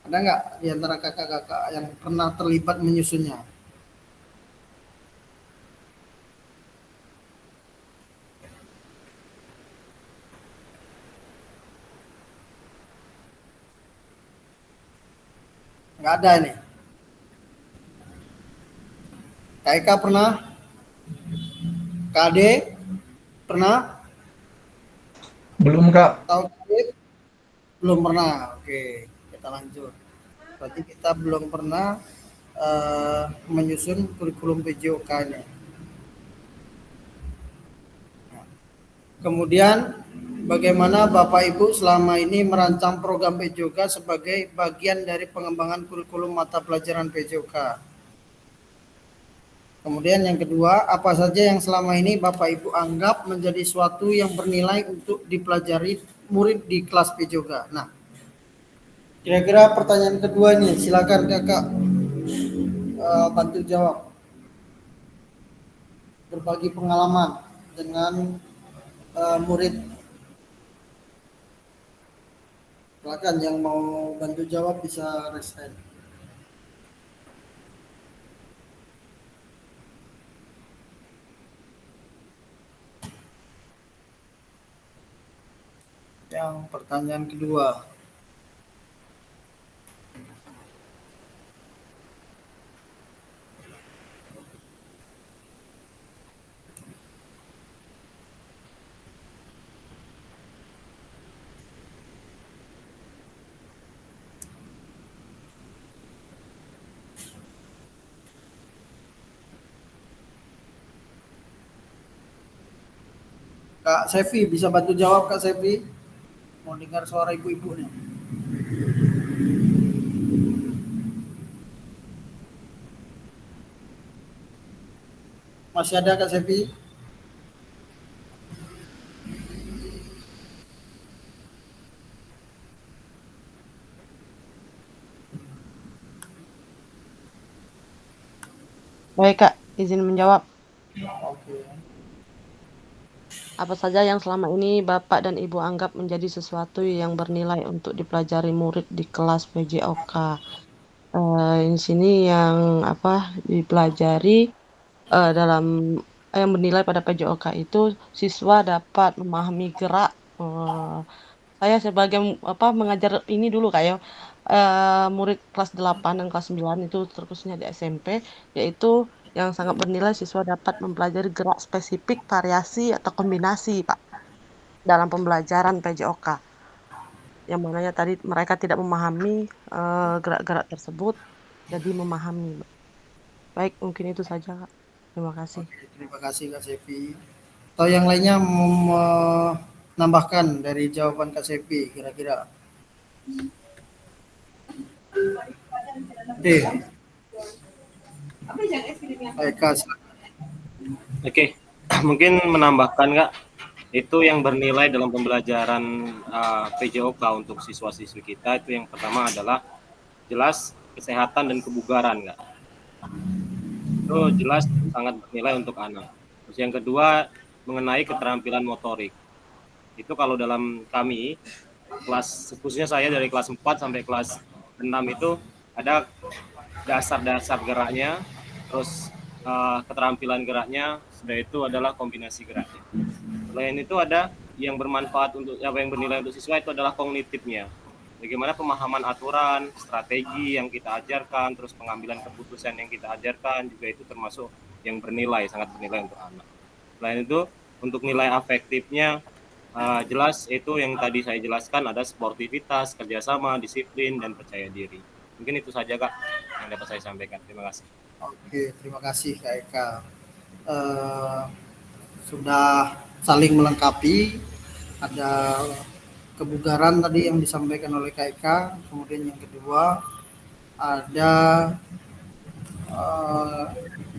Ada nggak di antara kakak-kakak yang pernah terlibat menyusunnya? Nggak ada ini. Kak Eka pernah? Kak Ade pernah?
Belum, Kak.
Tahu Kak Ade? Belum pernah. Oke, kita lanjut. Berarti kita belum pernah menyusun kurikulum PJOK-nya. Kemudian bagaimana Bapak Ibu selama ini merancang program PJOK sebagai bagian dari pengembangan kurikulum mata pelajaran PJOK? Kemudian yang kedua, apa saja yang selama ini Bapak Ibu anggap menjadi suatu yang bernilai untuk dipelajari murid di kelas PJOK? Nah, Kira-kira pertanyaan kedua nih, silakan kakak bantu jawab. Berbagi pengalaman dengan murid. Silakan yang mau bantu jawab bisa raise hand. Yang pertanyaan kedua. Kak Sevi bisa bantu jawab Kak Sevi? Mau dengar suara ibu-ibu nih. Masih ada Kak Sevi?
Baik Kak, izin menjawab.
Oke.
Apa saja yang selama ini Bapak dan Ibu anggap menjadi sesuatu yang bernilai untuk dipelajari murid di kelas PJOK? Di sini yang dipelajari dalam yang bernilai pada PJOK itu siswa dapat memahami gerak. Saya sebagai mengajar ini dulu Kak ya, murid kelas 8 dan kelas 9 itu terkhususnya di SMP, yaitu yang sangat bernilai siswa dapat mempelajari gerak spesifik, variasi, atau kombinasi Pak, dalam pembelajaran PJOK. Yang mananya tadi mereka tidak memahami gerak-gerak tersebut, jadi memahami. Baik, mungkin itu saja Kak. Terima kasih.
Oke, terima kasih Kak Sevi. Atau yang lainnya mau menambahkan dari jawaban Kak Sevi kira-kira? Oke. Baik Kak, silakan.
Oke, mungkin menambahkan Kak, itu yang bernilai dalam pembelajaran PJOK untuk siswa-siswi kita itu yang pertama adalah jelas kesehatan dan kebugaran Kak. Itu jelas sangat bernilai untuk anak. Terus yang kedua mengenai keterampilan motorik. Itu kalau dalam kami kelas, khususnya saya dari kelas 4 sampai kelas 6 itu ada dasar-dasar geraknya, terus keterampilan geraknya, sudah itu adalah kombinasi geraknya. Selain itu ada yang bermanfaat untuk yang bernilai untuk siswa itu adalah kognitifnya. Bagaimana pemahaman aturan, strategi yang kita ajarkan, terus pengambilan keputusan yang kita ajarkan juga itu termasuk yang bernilai, sangat bernilai untuk anak. Selain itu untuk nilai afektifnya jelas itu yang tadi saya jelaskan ada sportivitas, kerjasama, disiplin, dan percaya diri. Mungkin itu saja Kak yang dapat saya sampaikan. Terima kasih.
Oke, terima kasih Kak Eka. Sudah saling melengkapi. Ada kebugaran tadi yang disampaikan oleh Kak Eka. Kemudian yang kedua ada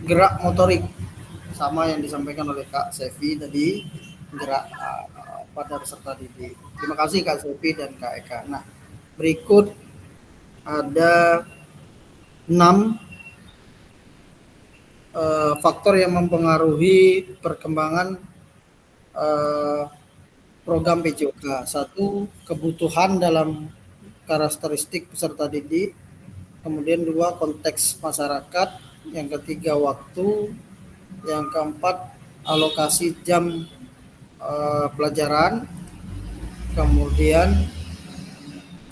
gerak motorik sama yang disampaikan oleh Kak Sevi tadi, gerak pada peserta didik. Terima kasih Kak Sevi dan Kak Eka. Nah, berikut ada 6 faktor yang mempengaruhi perkembangan program PJOK. 1, kebutuhan dalam karakteristik peserta didik. Kemudian 2, konteks masyarakat. Yang ketiga, waktu. Yang keempat, alokasi jam pelajaran. Kemudian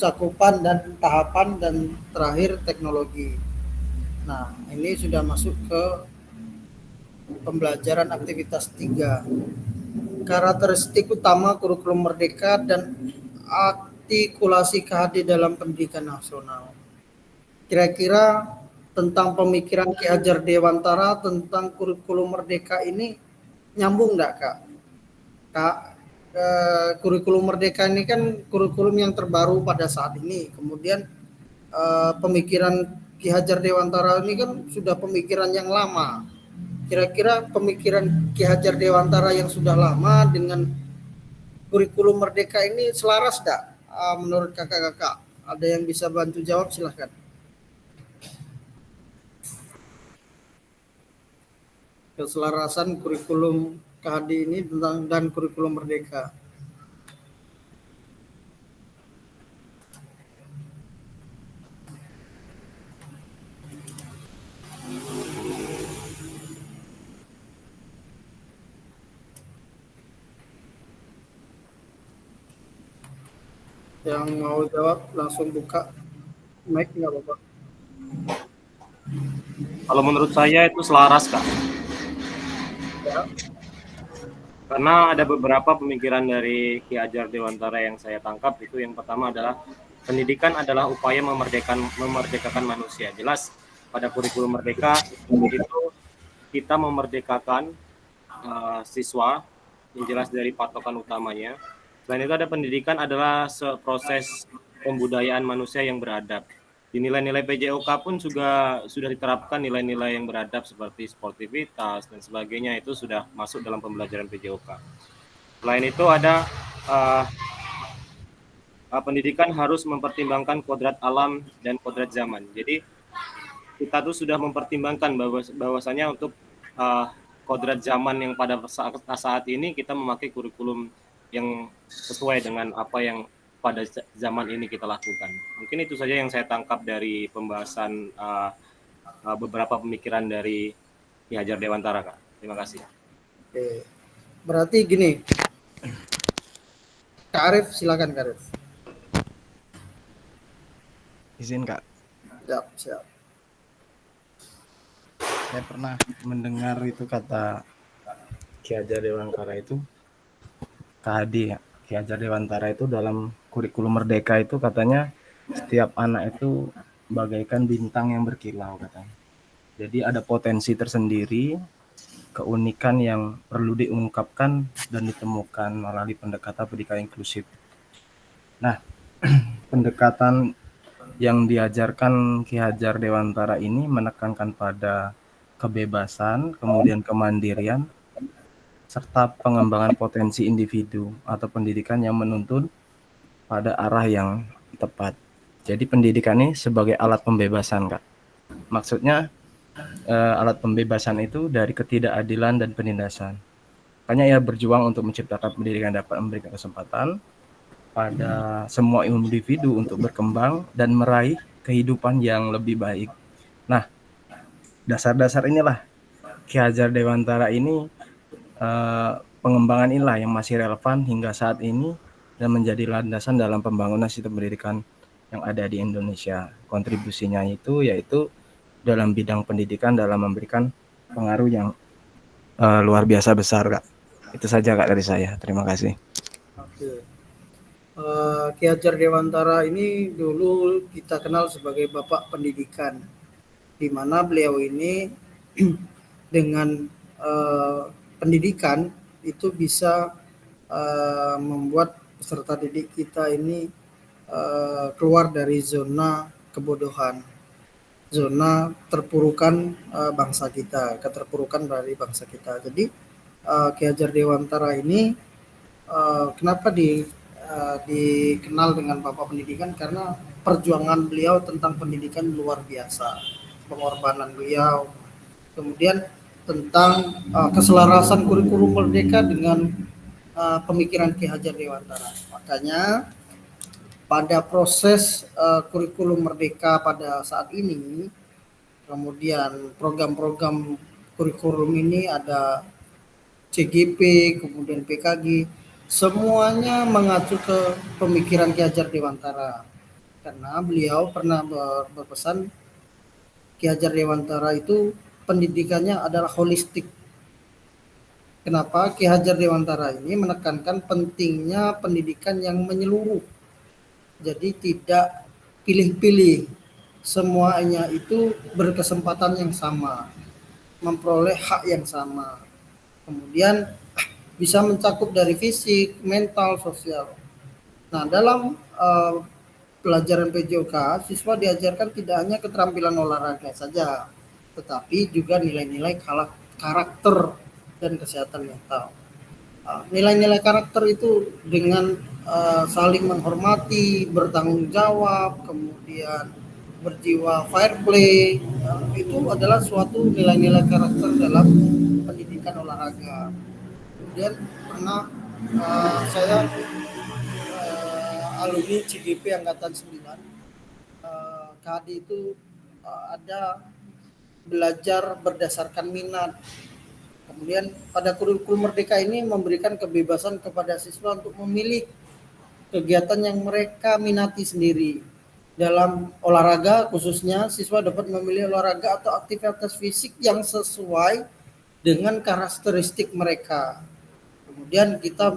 cakupan dan tahapan, dan terakhir teknologi. Nah, ini sudah masuk ke pembelajaran aktivitas 3. Karakteristik utama kurikulum merdeka dan artikulasi KHD dalam pendidikan nasional. Kira-kira tentang pemikiran Ki Hajar Dewantara tentang kurikulum merdeka ini nyambung enggak Kak? Kak, kurikulum merdeka ini kan kurikulum yang terbaru pada saat ini. Kemudian pemikiran Ki Hajar Dewantara ini kan sudah pemikiran yang lama. Kira-kira pemikiran Ki Hajar Dewantara yang sudah lama dengan kurikulum merdeka ini selaras enggak menurut kakak-kakak? Ada yang bisa bantu jawab, silahkan. Keselarasan kurikulum KHD ini dan kurikulum Merdeka. Yang mau jawab langsung buka mic, nggak apa-apa.
Kalau menurut saya itu selaras, Kak.
Ya.
Karena ada beberapa pemikiran dari Ki Hajar Dewantara yang saya tangkap. Itu yang pertama adalah pendidikan adalah upaya memerdekakan manusia. Jelas pada kurikulum Merdeka itu kita memerdekakan siswa, yang jelas dari patokan utamanya. Selain itu ada pendidikan adalah proses pembudayaan manusia yang beradab. Di nilai-nilai PJOK pun juga sudah diterapkan nilai-nilai yang beradab seperti sportivitas dan sebagainya, itu sudah masuk dalam pembelajaran PJOK. Selain itu ada pendidikan harus mempertimbangkan kodrat alam dan kodrat zaman. Jadi kita tuh sudah mempertimbangkan bahwasanya untuk kodrat zaman yang pada saat ini kita memakai kurikulum yang sesuai dengan apa yang pada zaman ini kita lakukan. Mungkin itu saja yang saya tangkap dari pembahasan beberapa pemikiran dari Ki Hajar Dewantara, Kak. Terima kasih.
Oke. Berarti gini, Kak Arif, silakan Kak Arif.
Izin, Kak.
Siap.
Saya pernah mendengar itu kata Ki Hajar Dewantara itu, KHD ya. Ki Hajar Dewantara itu dalam kurikulum Merdeka itu katanya setiap anak itu bagaikan bintang yang berkilau katanya. Jadi ada potensi tersendiri, keunikan yang perlu diungkapkan dan ditemukan melalui pendekatan pendidikan inklusif. Nah, pendekatan yang diajarkan Ki Hajar Dewantara ini menekankan pada kebebasan, kemudian kemandirian, serta pengembangan potensi individu atau pendidikan yang menuntun pada arah yang tepat. Jadi pendidikan ini sebagai alat pembebasan, Kak. Maksudnya alat pembebasan itu dari ketidakadilan dan penindasan. Makanya ia berjuang untuk menciptakan pendidikan yang dapat memberikan kesempatan pada semua individu untuk berkembang dan meraih kehidupan yang lebih baik. Nah, dasar-dasar inilah Ki Hajar Dewantara ini, pengembangan inilah yang masih relevan hingga saat ini dan menjadi landasan dalam pembangunan sistem pendidikan yang ada di Indonesia. Kontribusinya itu yaitu dalam bidang pendidikan dalam memberikan pengaruh yang luar biasa besar, Kak. Itu saja, Kak, dari saya. Terima kasih.
Oke. Ki Hajar Dewantara ini dulu kita kenal sebagai Bapak Pendidikan, di mana beliau ini dengan pendidikan itu bisa membuat peserta didik kita ini keluar dari zona kebodohan, zona terpurukan bangsa kita, keterpurukan dari bangsa kita. Jadi Ki Hajar Dewantara ini kenapa dikenal dengan Bapak Pendidikan, karena perjuangan beliau tentang pendidikan luar biasa, pengorbanan beliau, kemudian tentang keselarasan kurikulum Merdeka dengan pemikiran Ki Hajar Dewantara. Makanya pada proses kurikulum Merdeka pada saat ini, kemudian program-program kurikulum ini ada CGP, kemudian PKG, semuanya mengacu ke pemikiran Ki Hajar Dewantara. Karena beliau pernah berpesan, Ki Hajar Dewantara itu pendidikannya adalah holistik. Kenapa? Ki Hajar Dewantara ini menekankan pentingnya pendidikan yang menyeluruh. Jadi tidak pilih-pilih, semuanya itu berkesempatan yang sama, memperoleh hak yang sama. Kemudian bisa mencakup dari fisik, mental, sosial. Nah, dalam pelajaran PJOK, siswa diajarkan tidak hanya keterampilan olahraga saja, tetapi juga nilai-nilai karakter dan kesehatan mental. Nilai-nilai karakter itu dengan saling menghormati, bertanggung jawab, kemudian berjiwa fair play, itu adalah suatu nilai-nilai karakter dalam pendidikan olahraga. Kemudian pernah saya alumni CGP angkatan 9, KD itu ada belajar berdasarkan minat. Kemudian pada kurikulum Merdeka ini memberikan kebebasan kepada siswa untuk memilih kegiatan yang mereka minati sendiri. Dalam olahraga khususnya, siswa dapat memilih olahraga atau aktivitas fisik yang sesuai dengan karakteristik mereka. Kemudian kita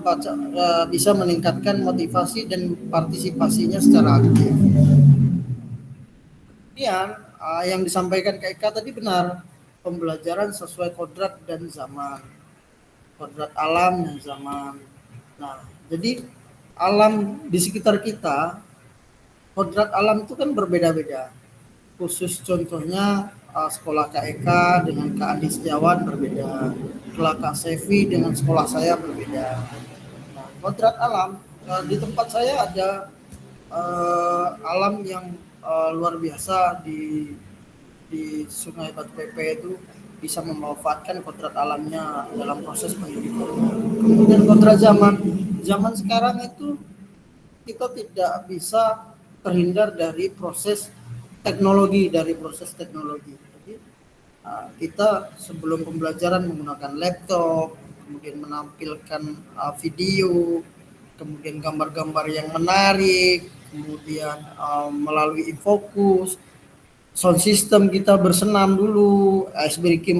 bisa meningkatkan motivasi dan partisipasinya secara aktif. Kemudian yang disampaikan Kak Eka tadi benar, pembelajaran sesuai kodrat dan zaman, kodrat alam dan zaman. Nah, jadi alam di sekitar kita, kodrat alam itu kan berbeda-beda. Khusus contohnya sekolah Kak Eka dengan Kak Andi Setiawan berbeda, sekolah Kak Sevi dengan sekolah saya berbeda. Nah, kodrat alam di tempat saya ada alam yang luar biasa di Sungai Batu Pepe itu bisa memanfaatkan kodrat alamnya dalam proses pendidikan. Kemudian kodrat zaman sekarang itu kita tidak bisa terhindar dari proses teknologi. Jadi kita sebelum pembelajaran menggunakan laptop, kemudian menampilkan video, kemudian gambar-gambar yang menarik, kemudian melalui infokus, sound system kita bersenam dulu, SBRK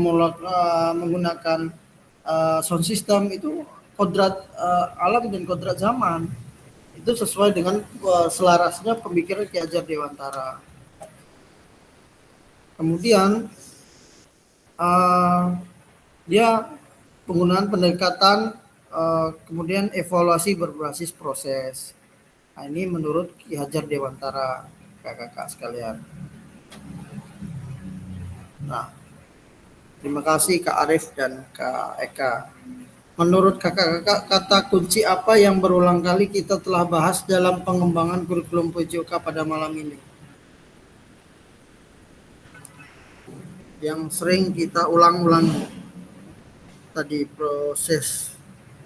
menggunakan sound system, itu kodrat alam dan kodrat zaman. Itu sesuai dengan selarasnya pemikiran Ki Hajar Dewantara. Kemudian dia penggunaan pendekatan kemudian evaluasi berbasis proses. Nah, ini menurut Ki Hajar Dewantara, kakak-kakak sekalian. Nah, terima kasih Kak Arif dan Kak Eka. Menurut kakak-kakak, kata kunci apa yang berulang kali kita telah bahas dalam pengembangan kurikulum PJOK pada malam ini? Yang sering kita ulang-ulangi tadi proses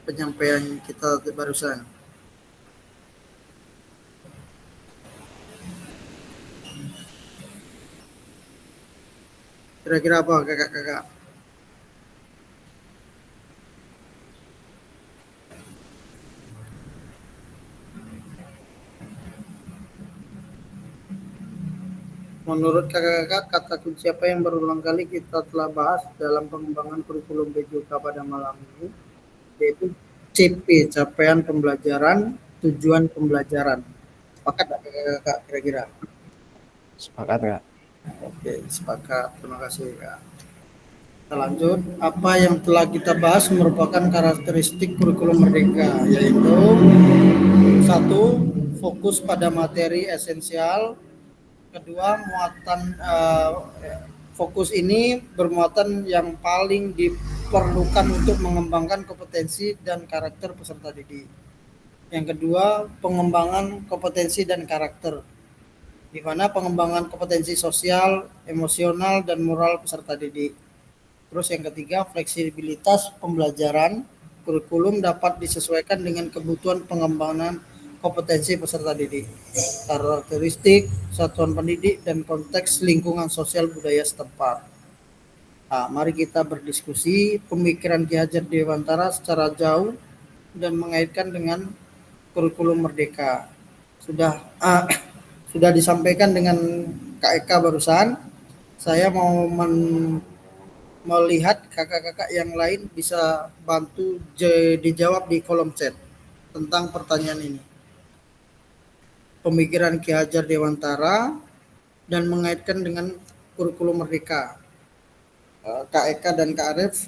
penyampaian kita barusan. Kira-kira apa kakak-kakak? Menurut kakak-kakak, kata kunci apa yang berulang kali kita telah bahas dalam pengembangan kurikulum PJOK pada malam ini? Yaitu CP, capaian pembelajaran, tujuan pembelajaran. Sepakat tak kakak-kakak kira-kira?
Sepakat Kak?
Oke, sepakat. Terima kasih Kak. Kita lanjut. Apa yang telah kita bahas merupakan karakteristik kurikulum Merdeka, yaitu 1. Fokus pada materi esensial. Kedua, fokus ini bermuatan yang paling diperlukan untuk mengembangkan kompetensi dan karakter peserta didik. Yang kedua, pengembangan kompetensi dan karakter, di mana pengembangan kompetensi sosial, emosional, dan moral peserta didik. Terus yang ketiga, fleksibilitas pembelajaran kurikulum dapat disesuaikan dengan kebutuhan pengembangan kompetensi peserta didik, karakteristik satuan pendidik, dan konteks lingkungan sosial budaya setempat. Nah, mari kita berdiskusi pemikiran Ki Hajar Dewantara secara jauh dan mengaitkan dengan kurikulum Merdeka. Sudah disampaikan dengan Kak Eka barusan. Saya mau melihat kakak-kakak yang lain bisa bantu dijawab di kolom chat tentang pertanyaan ini. Pemikiran Ki Hajar Dewantara dan mengaitkan dengan kurikulum Merdeka. Kak Eka dan Kak Arif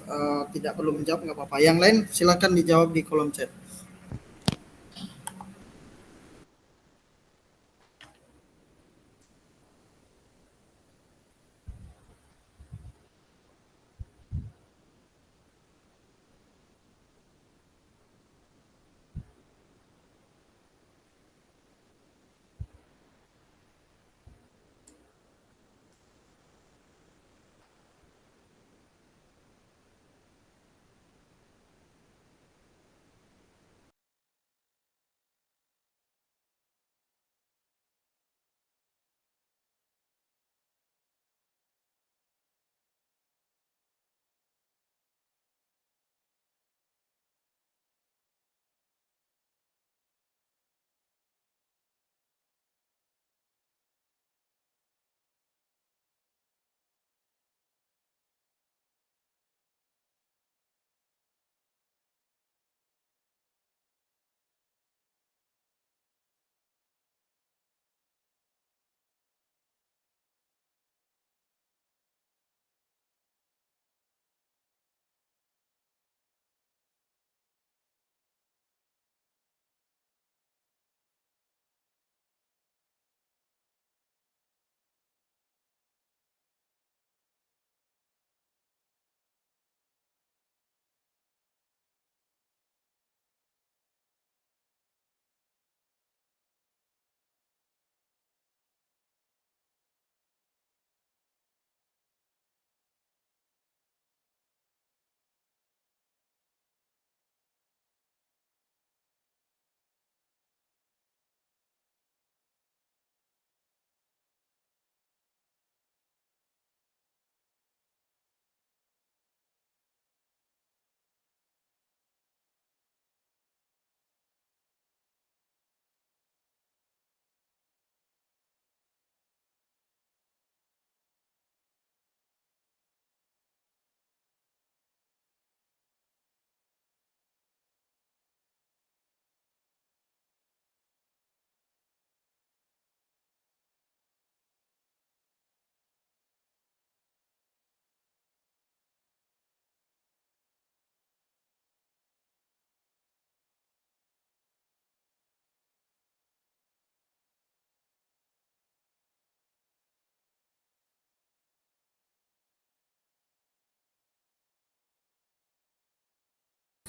tidak perlu menjawab, nggak apa-apa. Yang lain silakan dijawab di kolom chat.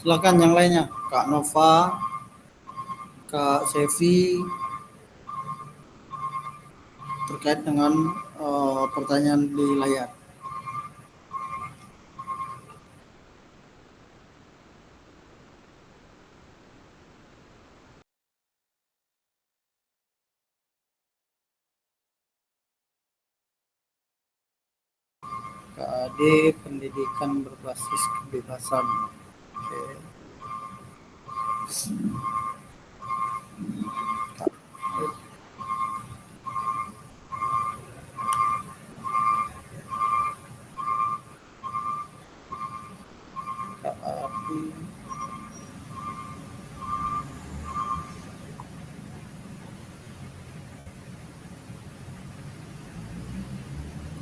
Silakan yang lainnya, Kak Nova, Kak Sevi, terkait dengan pertanyaan di layar. KAD pendidikan berbasis kebebasan. Oke. KAD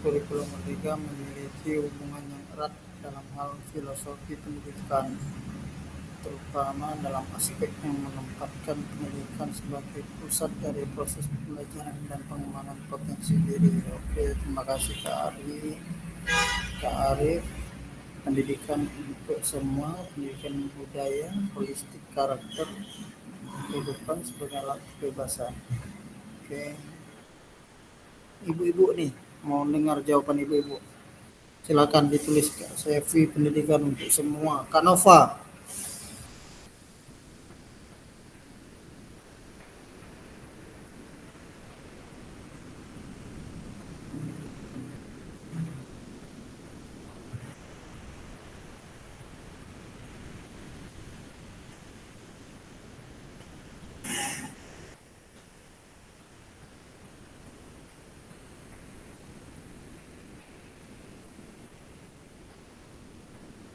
kurikulum merdeka memiliki hubungan yang erat dalam hal filosofi pendidikan, terutama dalam aspek yang menempatkan pendidikan sebagai pusat dari proses pembelajaran dan pengembangan potensi diri. Oke, terima kasih Kak Arif. Pendidikan untuk semua, pendidikan budaya, holistik karakter, kehidupan sebagai alat kebebasan. Oke, ibu-ibu nih mau dengar jawaban ibu-ibu, silakan ditulis Kak Sevi. Pendidikan untuk semua. Kak Nova.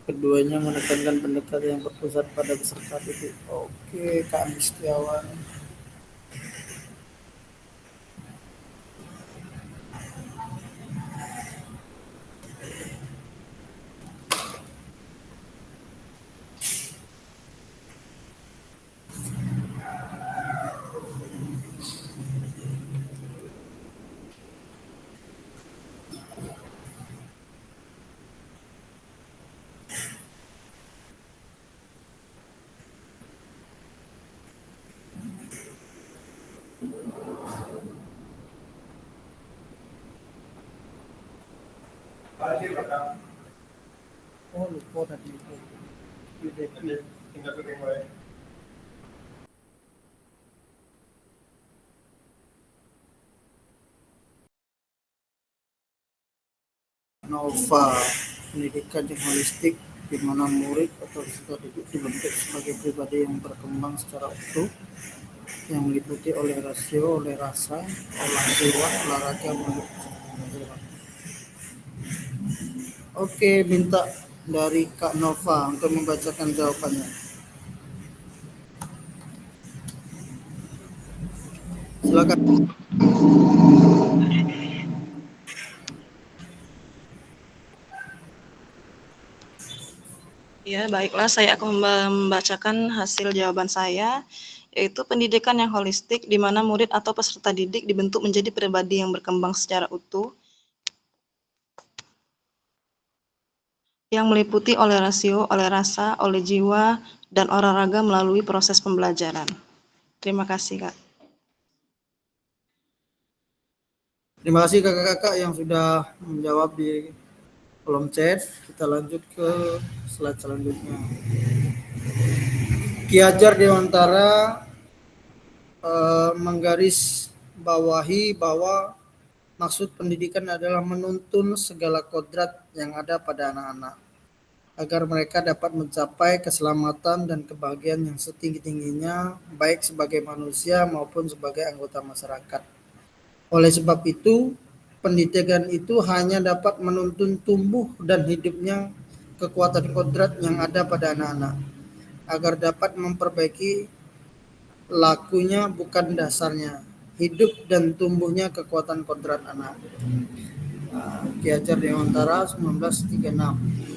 Keduanya menekankan pendekatan yang berpusat pada peserta didik. Oke, Kak Andi Setiawan. Oh, lupa tadi itu. Nova, pendidikan yang holistik di mana murid atau peserta didik dibentuk sebagai pribadi yang berkembang secara utuh, yang meliputi oleh rasio, oleh rasa, olah jiwa, olahraga, pembelajaran. Oke, minta dari Kak Nova untuk membacakan jawabannya. Silakan.
Ya, baiklah, saya akan membacakan hasil jawaban saya, yaitu pendidikan yang holistik di mana murid atau peserta didik dibentuk menjadi pribadi yang berkembang secara utuh, yang meliputi oleh rasio, oleh rasa, oleh jiwa, dan olahraga melalui proses pembelajaran. Terima kasih, Kak.
Terima kasih kakak-kakak yang sudah menjawab di kolom chat. Kita lanjut ke slide selanjutnya. Ki Hajar Dewantara menggaris bawahi bahwa maksud pendidikan adalah menuntun segala kodrat yang ada pada anak-anak agar mereka dapat mencapai keselamatan dan kebahagiaan yang setinggi-tingginya baik sebagai manusia maupun sebagai anggota masyarakat. Oleh sebab itu, pendidikan itu hanya dapat menuntun tumbuh dan hidupnya kekuatan kodrat yang ada pada anak-anak agar dapat memperbaiki lakunya bukan dasarnya, hidup dan tumbuhnya kekuatan kodrat anak. Ki Hajar Dewantara 1936.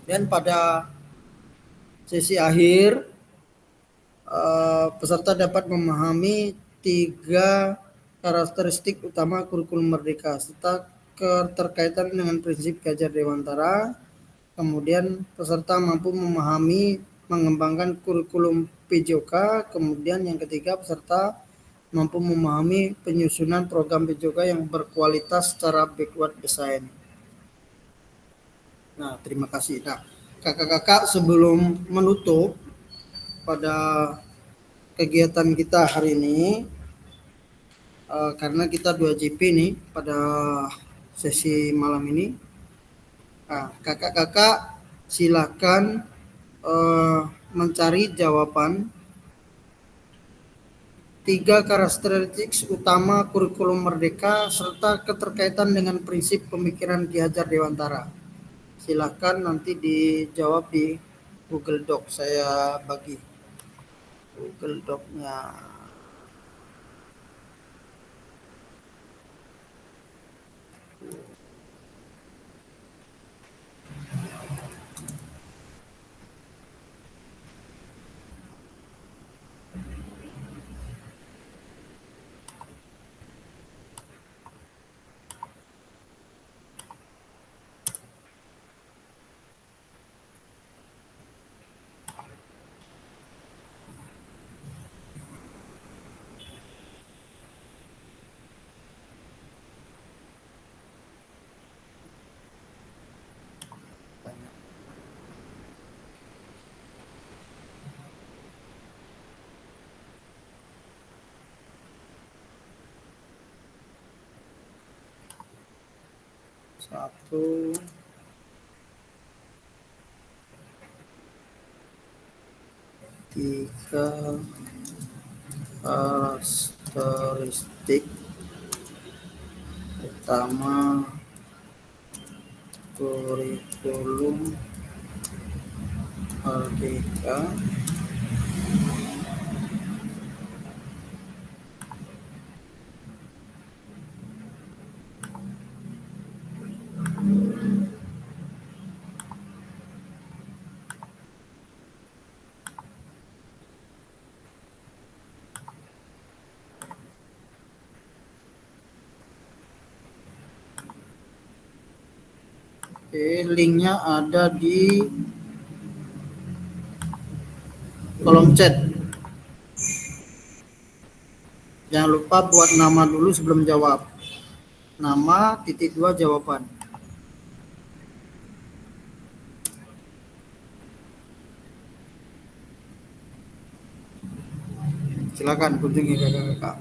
Dan pada sesi akhir, peserta dapat memahami 3 karakteristik utama kurikulum merdeka serta keterkaitan dengan prinsip Ki Hajar Dewantara. kemudian peserta mampu memahami mengembangkan kurikulum PJOK, kemudian yang ketiga peserta mampu memahami penyusunan program PJOK yang berkualitas secara backward design. Nah, terima kasih. Nah, kakak-kakak sebelum menutup pada kegiatan kita hari ini, karena kita 2 JP nih pada sesi malam ini, kakak-kakak silakan mencari jawaban 3 karakteristik utama kurikulum Merdeka serta keterkaitan dengan prinsip pemikiran Ki Hajar Dewantara. Silakan nanti dijawab di Google Doc, saya bagi Google Doc-nya. Satu, tiga karakteristik utama kurikulum Merdeka linknya ada di kolom chat. Jangan lupa buat nama dulu sebelum jawab. Nama titik 2 jawaban. Silakan kunjungi kakak-kakak.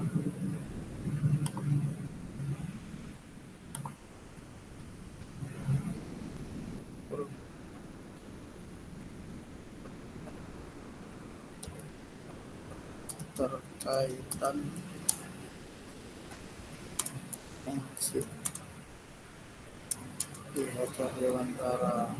Terkaitan prinsip Ki Hajar Dewantara.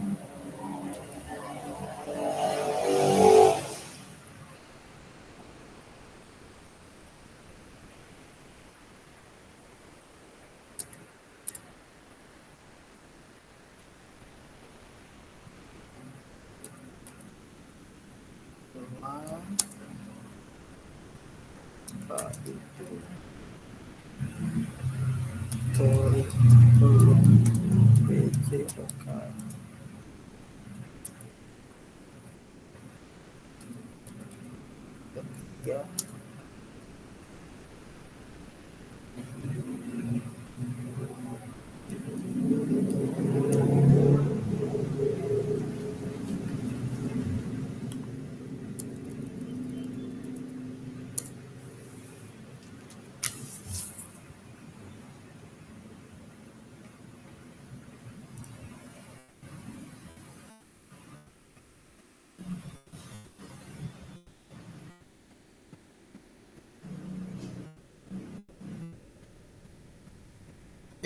Kurikulum PJOK. Ketiga,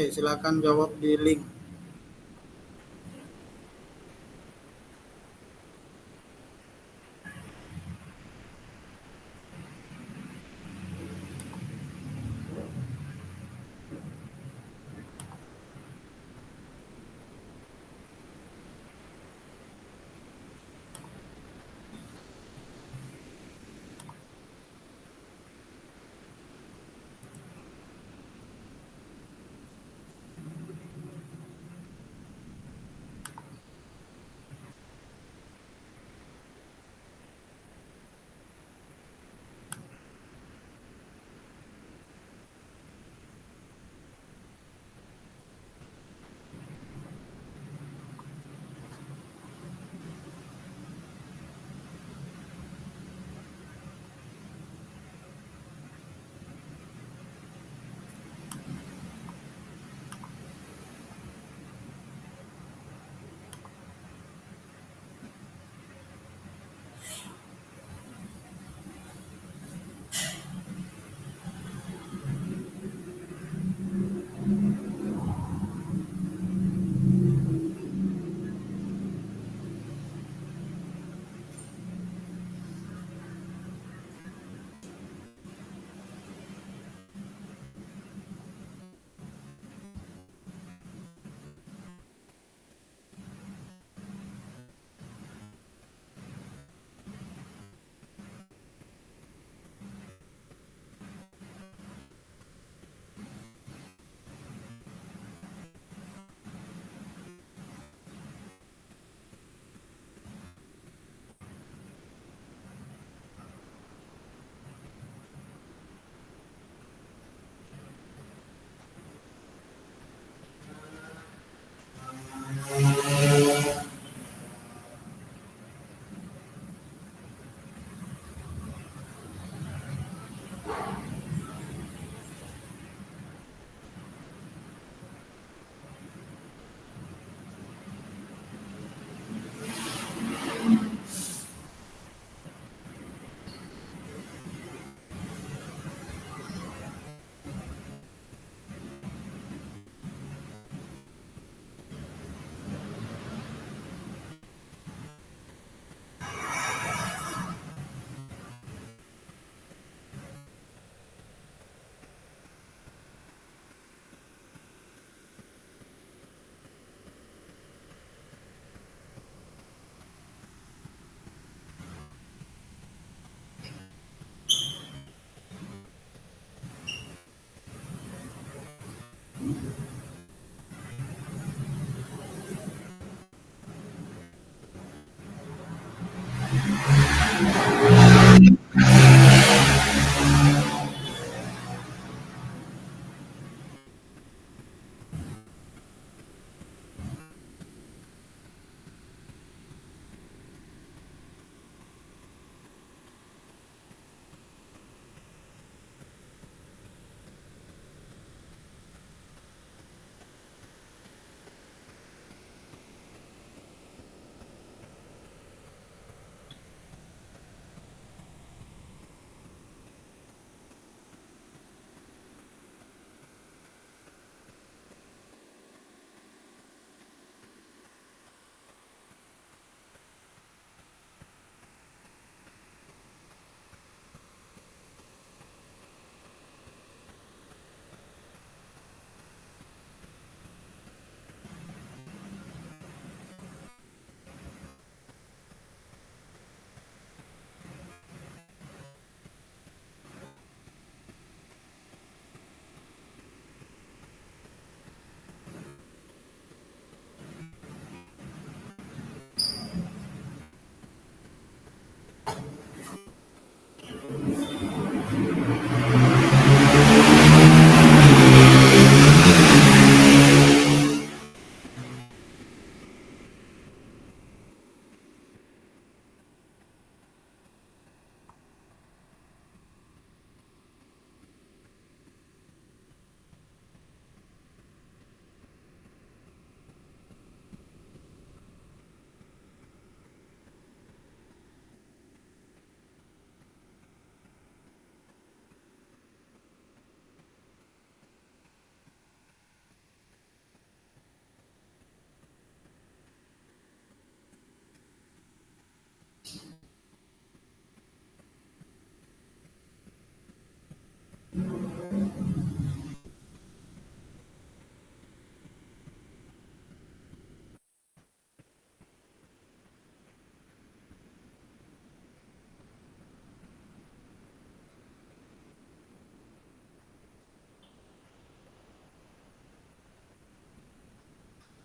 silakan jawab di link.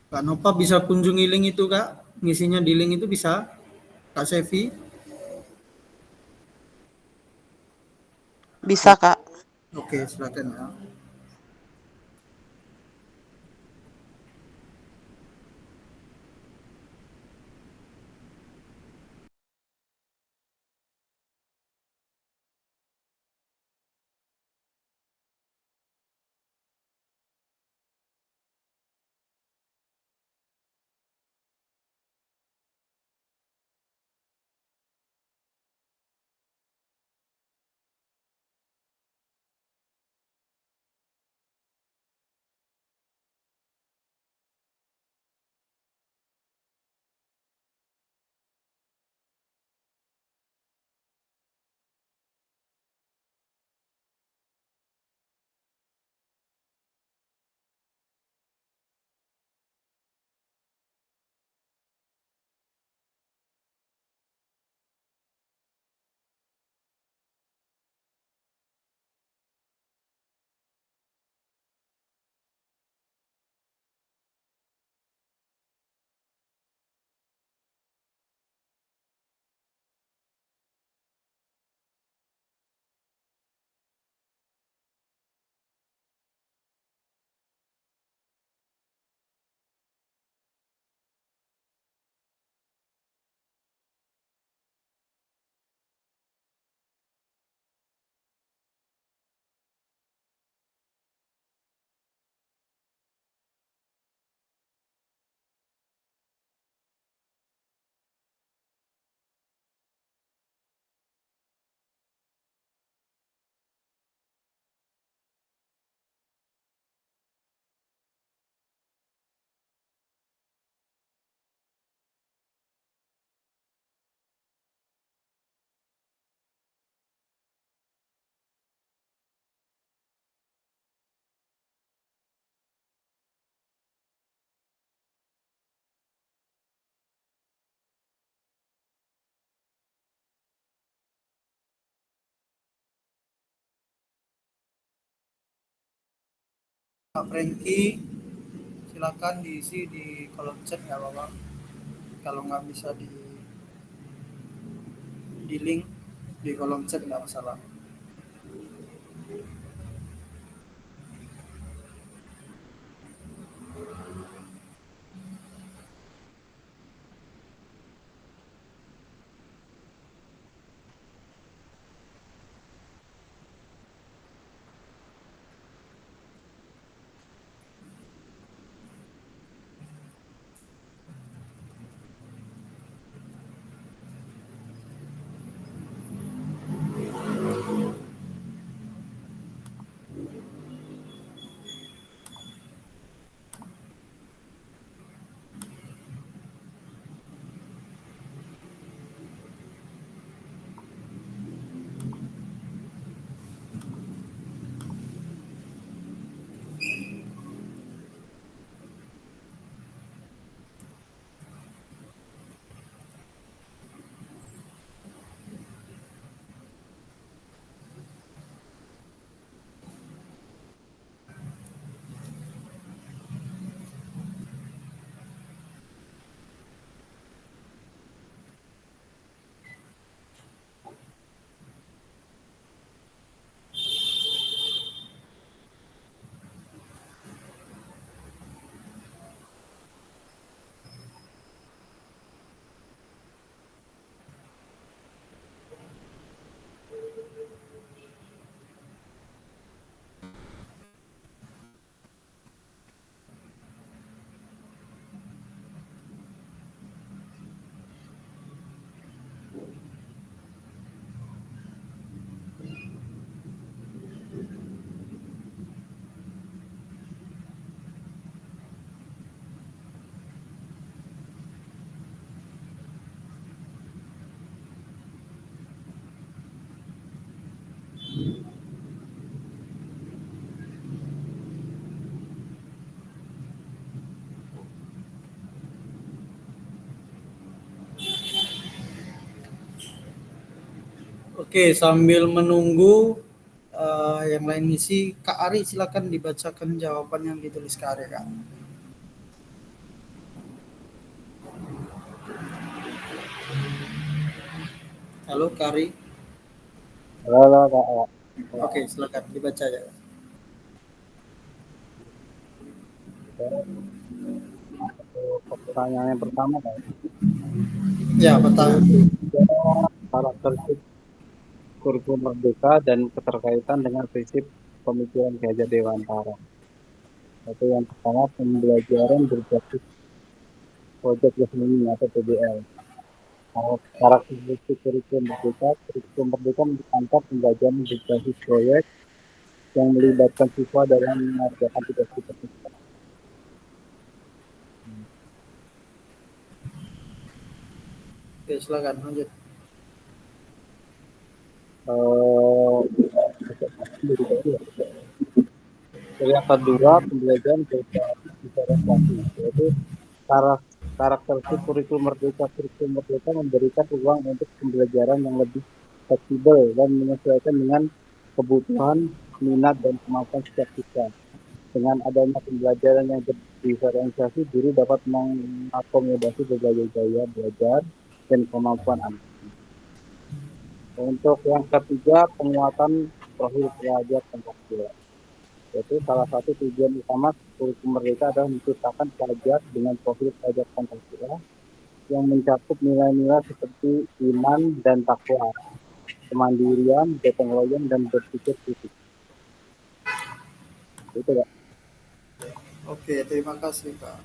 Kak Nova bisa kunjungi link itu Kak, ngisinya di link itu bisa, Kak Sevi.
Bisa, Kak.
Oke, silakan ya. Pak Franky, silakan diisi di kolom chat ya Bapak. Kalau nggak bisa di link di kolom chat nggak masalah. Oke, sambil menunggu yang lain isi, Kak Ari silakan dibacakan jawaban yang ditulis Kak Ari, Kak. Halo Kak Ari.
Halo, Kak.
Oke, silakan dibaca ya.
Pertanyaan yang pertama, Kak.
Ya, pertanyaan.
Karakteristik kurikulum merdeka dan keterkaitan dengan prinsip pemikiran Ki Hajar Dewantara. Itu yang pertama, pembelajaran berbasis project learning atau PBL. Karakteristik kurikulum merdeka mencantum pembelajaran berbasis proyek yang melibatkan siswa dalam mengerjakan tugas-tugas.
Oke, silakan lanjut.
Yang kedua, pembelajaran berbasis diferensiasi, yaitu karakteristik kurikulum merdeka memberikan ruang untuk pembelajaran yang lebih fleksibel dan menyesuaikan dengan kebutuhan, minat, dan kemampuan setiap siswa. Dengan adanya pembelajaran yang berdiferensiasi, guru dapat mengakomodasi berbagai gaya belajar dan kemampuan anak. Untuk yang ketiga, penguatan profil pelajar Pancasila. Yaitu salah satu tujuan utama kurikulum merdeka adalah menciptakan pelajar dengan profil pelajar Pancasila yang mencakup nilai-nilai seperti iman dan takwa, kemandirian, gotong royong, dan berpikir kritis. Itu, Pak.
Oke, terima kasih Kak.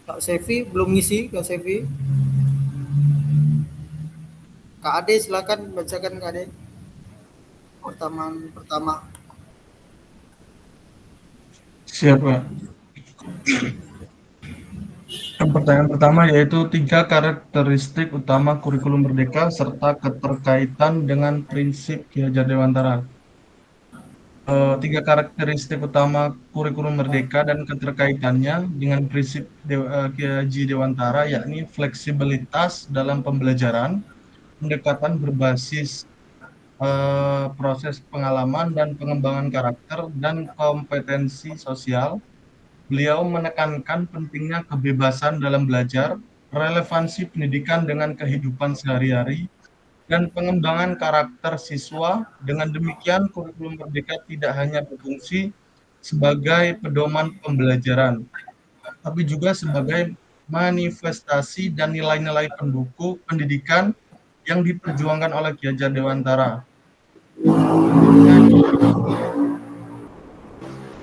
Kak Sevi belum ngisi, Kak Sevi. Kak Ade silakan bacakan Kak Ade. Pertama.
Siap, Pak. Pertanyaan pertama yaitu 3 karakteristik utama kurikulum merdeka serta keterkaitan dengan prinsip Ki Hajar Dewantara. 3 karakteristik utama kurikulum merdeka dan keterkaitannya dengan prinsip Ki Haji Dewantara yakni fleksibilitas dalam pembelajaran, pendekatan berbasis proses pengalaman dan pengembangan karakter dan kompetensi sosial. Beliau menekankan pentingnya kebebasan dalam belajar, relevansi pendidikan dengan kehidupan sehari-hari, dan pengembangan karakter siswa. Dengan demikian, kurikulum merdeka tidak hanya berfungsi sebagai pedoman pembelajaran, tapi juga sebagai manifestasi dan nilai-nilai pendukung pendidikan yang diperjuangkan oleh Ki Hajar Dewantara.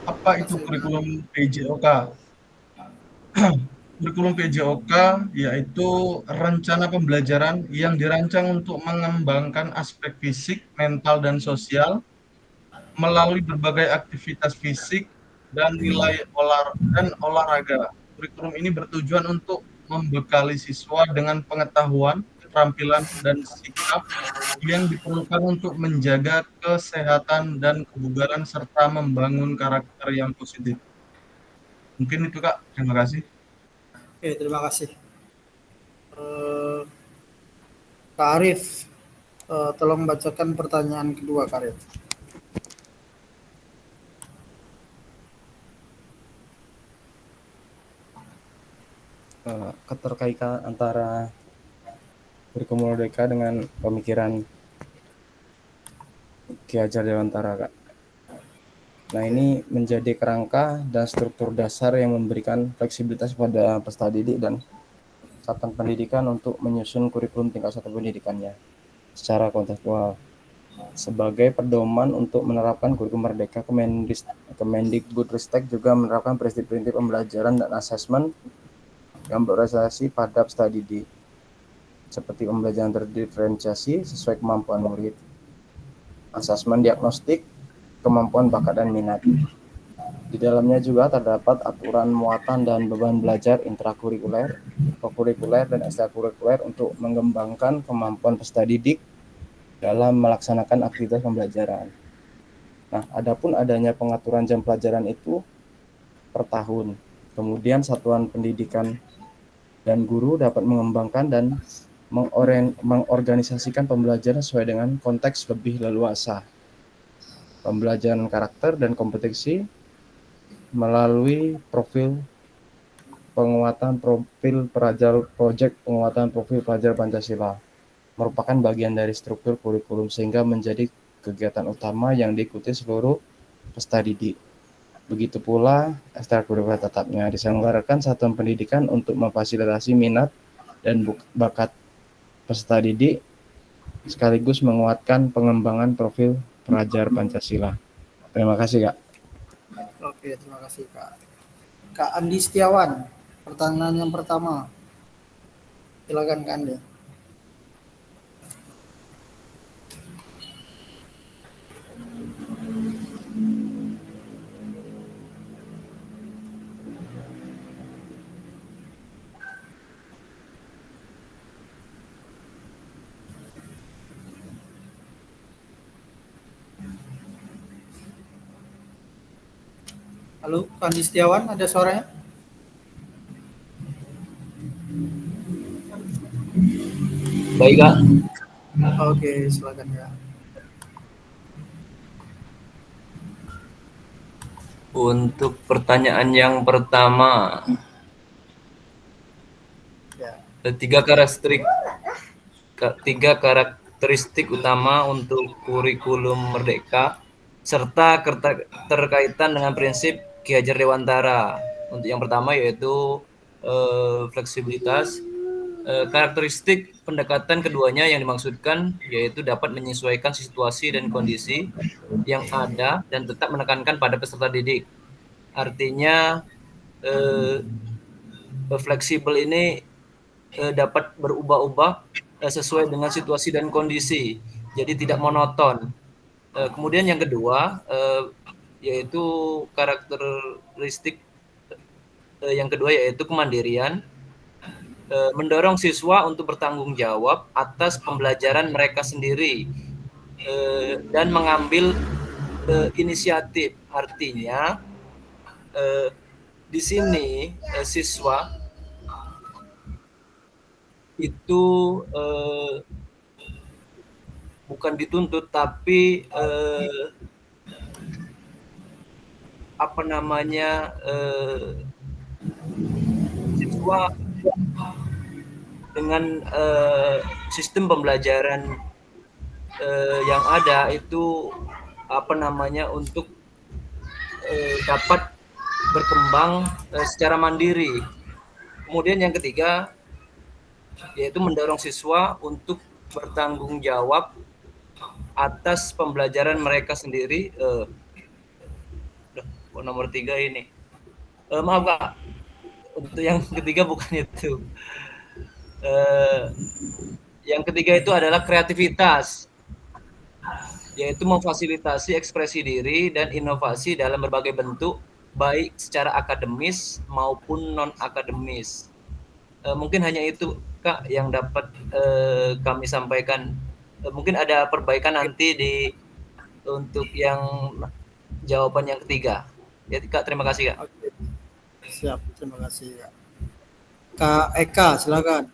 Apa itu kurikulum PJOK? Kurikulum PJOK yaitu rencana pembelajaran yang dirancang untuk mengembangkan aspek fisik, mental, dan sosial melalui berbagai aktivitas fisik dan nilai olahraga. Kurikulum ini bertujuan untuk membekali siswa dengan pengetahuan, keterampilan, dan sikap yang diperlukan untuk menjaga kesehatan dan kebugaran serta membangun karakter yang positif. Mungkin itu, Kak. Terima kasih.
Oke, terima kasih. Kak Arif, tolong bacakan pertanyaan kedua Kak Arif.
Keterkaitan antara kurikulum merdeka dengan pemikiran Ki Hajar Dewantara, Kak. Nah, ini menjadi kerangka dan struktur dasar yang memberikan fleksibilitas pada peserta didik dan satuan pendidikan untuk menyusun kurikulum tingkat satu pendidikannya secara kontekstual. Sebagai pedoman untuk menerapkan kurikulum merdeka, Kemendikbudristek juga menerapkan prinsip-prinsip pembelajaran dan asesmen yang berorientasi pada peserta didik, seperti pembelajaran terdiferensiasi sesuai kemampuan murid, asesmen diagnostik, kemampuan bakat dan minat. Di dalamnya juga terdapat aturan muatan dan beban belajar intrakurikuler, kokurikuler, dan ekstrakurikuler untuk mengembangkan kemampuan peserta didik dalam melaksanakan aktivitas pembelajaran. Nah, adapun adanya pengaturan jam pelajaran itu per tahun. Kemudian satuan pendidikan dan guru dapat mengembangkan dan
mengorganisasikan pembelajaran sesuai dengan konteks lebih leluasa. Pembelajaran karakter dan kompetensi melalui penguatan profil pelajar Pancasila merupakan bagian dari struktur kurikulum sehingga menjadi kegiatan utama yang diikuti seluruh peserta didik. Begitu pula ekstrakurikuler tetapnya diselenggarakan satuan pendidikan untuk memfasilitasi minat dan bakat peserta didik sekaligus menguatkan pengembangan profil pelajar Pancasila. Terima kasih, Kak.
Oke, terima kasih Kak. Kak Andi Setiawan, pertanyaan yang pertama. Silakan Kak Andi. Halo, Kak Andi Setiawan, ada suaranya?
Baik, Kak.
Oke, silakan Kak.
Untuk pertanyaan yang pertama,
Ya.
tiga karakteristik utama untuk kurikulum Merdeka serta terkaitan dengan prinsip Ki Hajar Dewantara. Untuk yang pertama yaitu fleksibilitas. Karakteristik pendekatan keduanya yang dimaksudkan yaitu dapat menyesuaikan situasi dan kondisi yang ada dan tetap menekankan pada peserta didik. Artinya fleksibel ini dapat berubah-ubah sesuai dengan situasi dan kondisi, jadi tidak monoton. Kemudian yang kedua yaitu karakteristik yang kedua yaitu kemandirian, mendorong siswa untuk bertanggung jawab atas pembelajaran mereka sendiri dan mengambil inisiatif. Artinya di sini siswa itu bukan dituntut tapi siswa dengan sistem pembelajaran yang ada itu untuk dapat berkembang secara mandiri. Kemudian yang ketiga yaitu mendorong siswa untuk bertanggung jawab atas pembelajaran mereka sendiri. Nomor 3 ini. Maaf Kak, untuk yang ketiga bukan itu. Yang ketiga itu adalah kreativitas, yaitu memfasilitasi ekspresi diri dan inovasi dalam berbagai bentuk, baik secara akademis maupun non-akademis. Mungkin hanya itu Kak yang dapat kami sampaikan. Mungkin ada perbaikan nanti untuk yang jawaban yang ketiga. Ya Kak, terima kasih Kak.
Oke. Siap, terima kasih Kak. Kak Eka, silakan.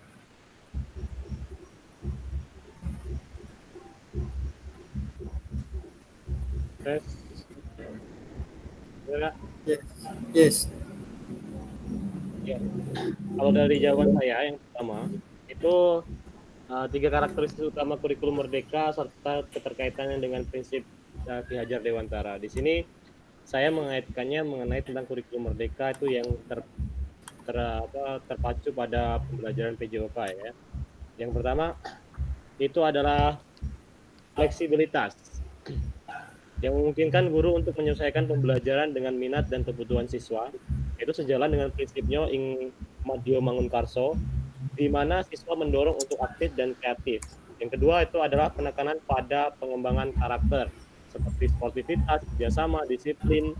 Yes.
Ya. Kalau dari jawaban saya yang pertama itu 3 karakteristik utama kurikulum Merdeka serta keterkaitannya dengan prinsip Ki Hajar Dewantara. Di sini saya mengaitkannya mengenai tentang kurikulum Merdeka itu yang terpacu pada pembelajaran PJOK ya. Yang pertama itu adalah fleksibilitas yang memungkinkan guru untuk menyesuaikan pembelajaran dengan minat dan kebutuhan siswa. Itu sejalan dengan prinsipnya Ing Madyo Mangunkarso, di mana siswa mendorong untuk aktif dan kreatif. Yang kedua itu adalah penekanan pada pengembangan karakter seperti sportivitas, kerjasama, disiplin,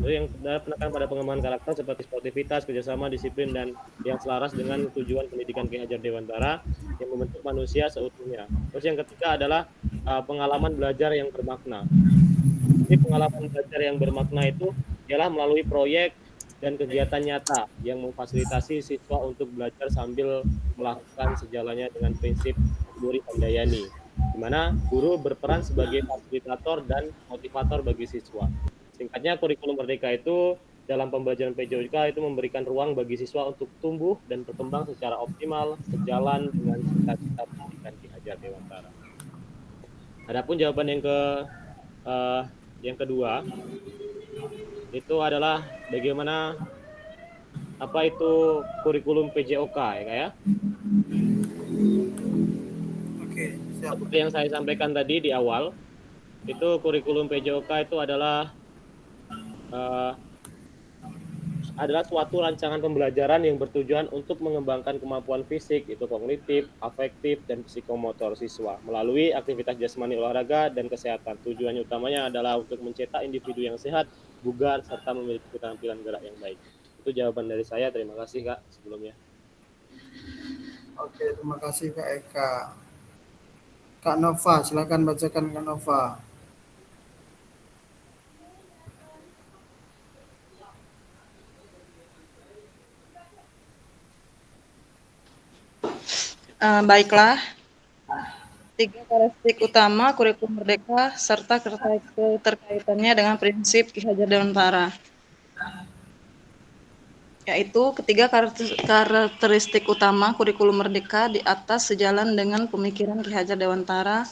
Lalu yang penekanan pada pengembangan karakter seperti sportivitas, kerjasama, disiplin, dan yang selaras dengan tujuan pendidikan Ki Hajar Dewantara yang membentuk manusia seutuhnya. Terus yang ketiga adalah pengalaman belajar yang bermakna. Jadi pengalaman belajar yang bermakna itu ialah melalui proyek dan kegiatan nyata yang memfasilitasi siswa untuk belajar sambil melakukan sejalannya dengan prinsip Guru Handayani, di mana guru berperan sebagai fasilitator dan motivator bagi siswa. Singkatnya, kurikulum Merdeka itu dalam pembelajaran PJOK itu memberikan ruang bagi siswa untuk tumbuh dan berkembang secara optimal sejalan dengan cita-cita pendidikan Ki Hajar Dewantara. Adapun jawaban yang kedua itu adalah bagaimana apa itu kurikulum PJOK ya Kak ya?
Oke, siap.
Seperti yang saya sampaikan tadi di awal, itu kurikulum PJOK itu adalah suatu rancangan pembelajaran yang bertujuan untuk mengembangkan kemampuan fisik, itu kognitif, afektif, dan psikomotor siswa melalui aktivitas jasmani, olahraga, dan kesehatan. Tujuannya utamanya adalah untuk mencetak individu yang sehat, bugar, serta memiliki keterampilan gerak yang baik. Itu jawaban dari saya. Terima kasih Kak sebelumnya.
Oke, terima kasih Kak Eka. Kak Nova, silakan bacakan Kak Nova.
Baiklah, 3 karakteristik utama kurikulum Merdeka serta keterkaitannya dengan prinsip Ki Hajar Dewantara. Yaitu ketiga karakteristik utama kurikulum Merdeka di atas sejalan dengan pemikiran Ki Hajar Dewantara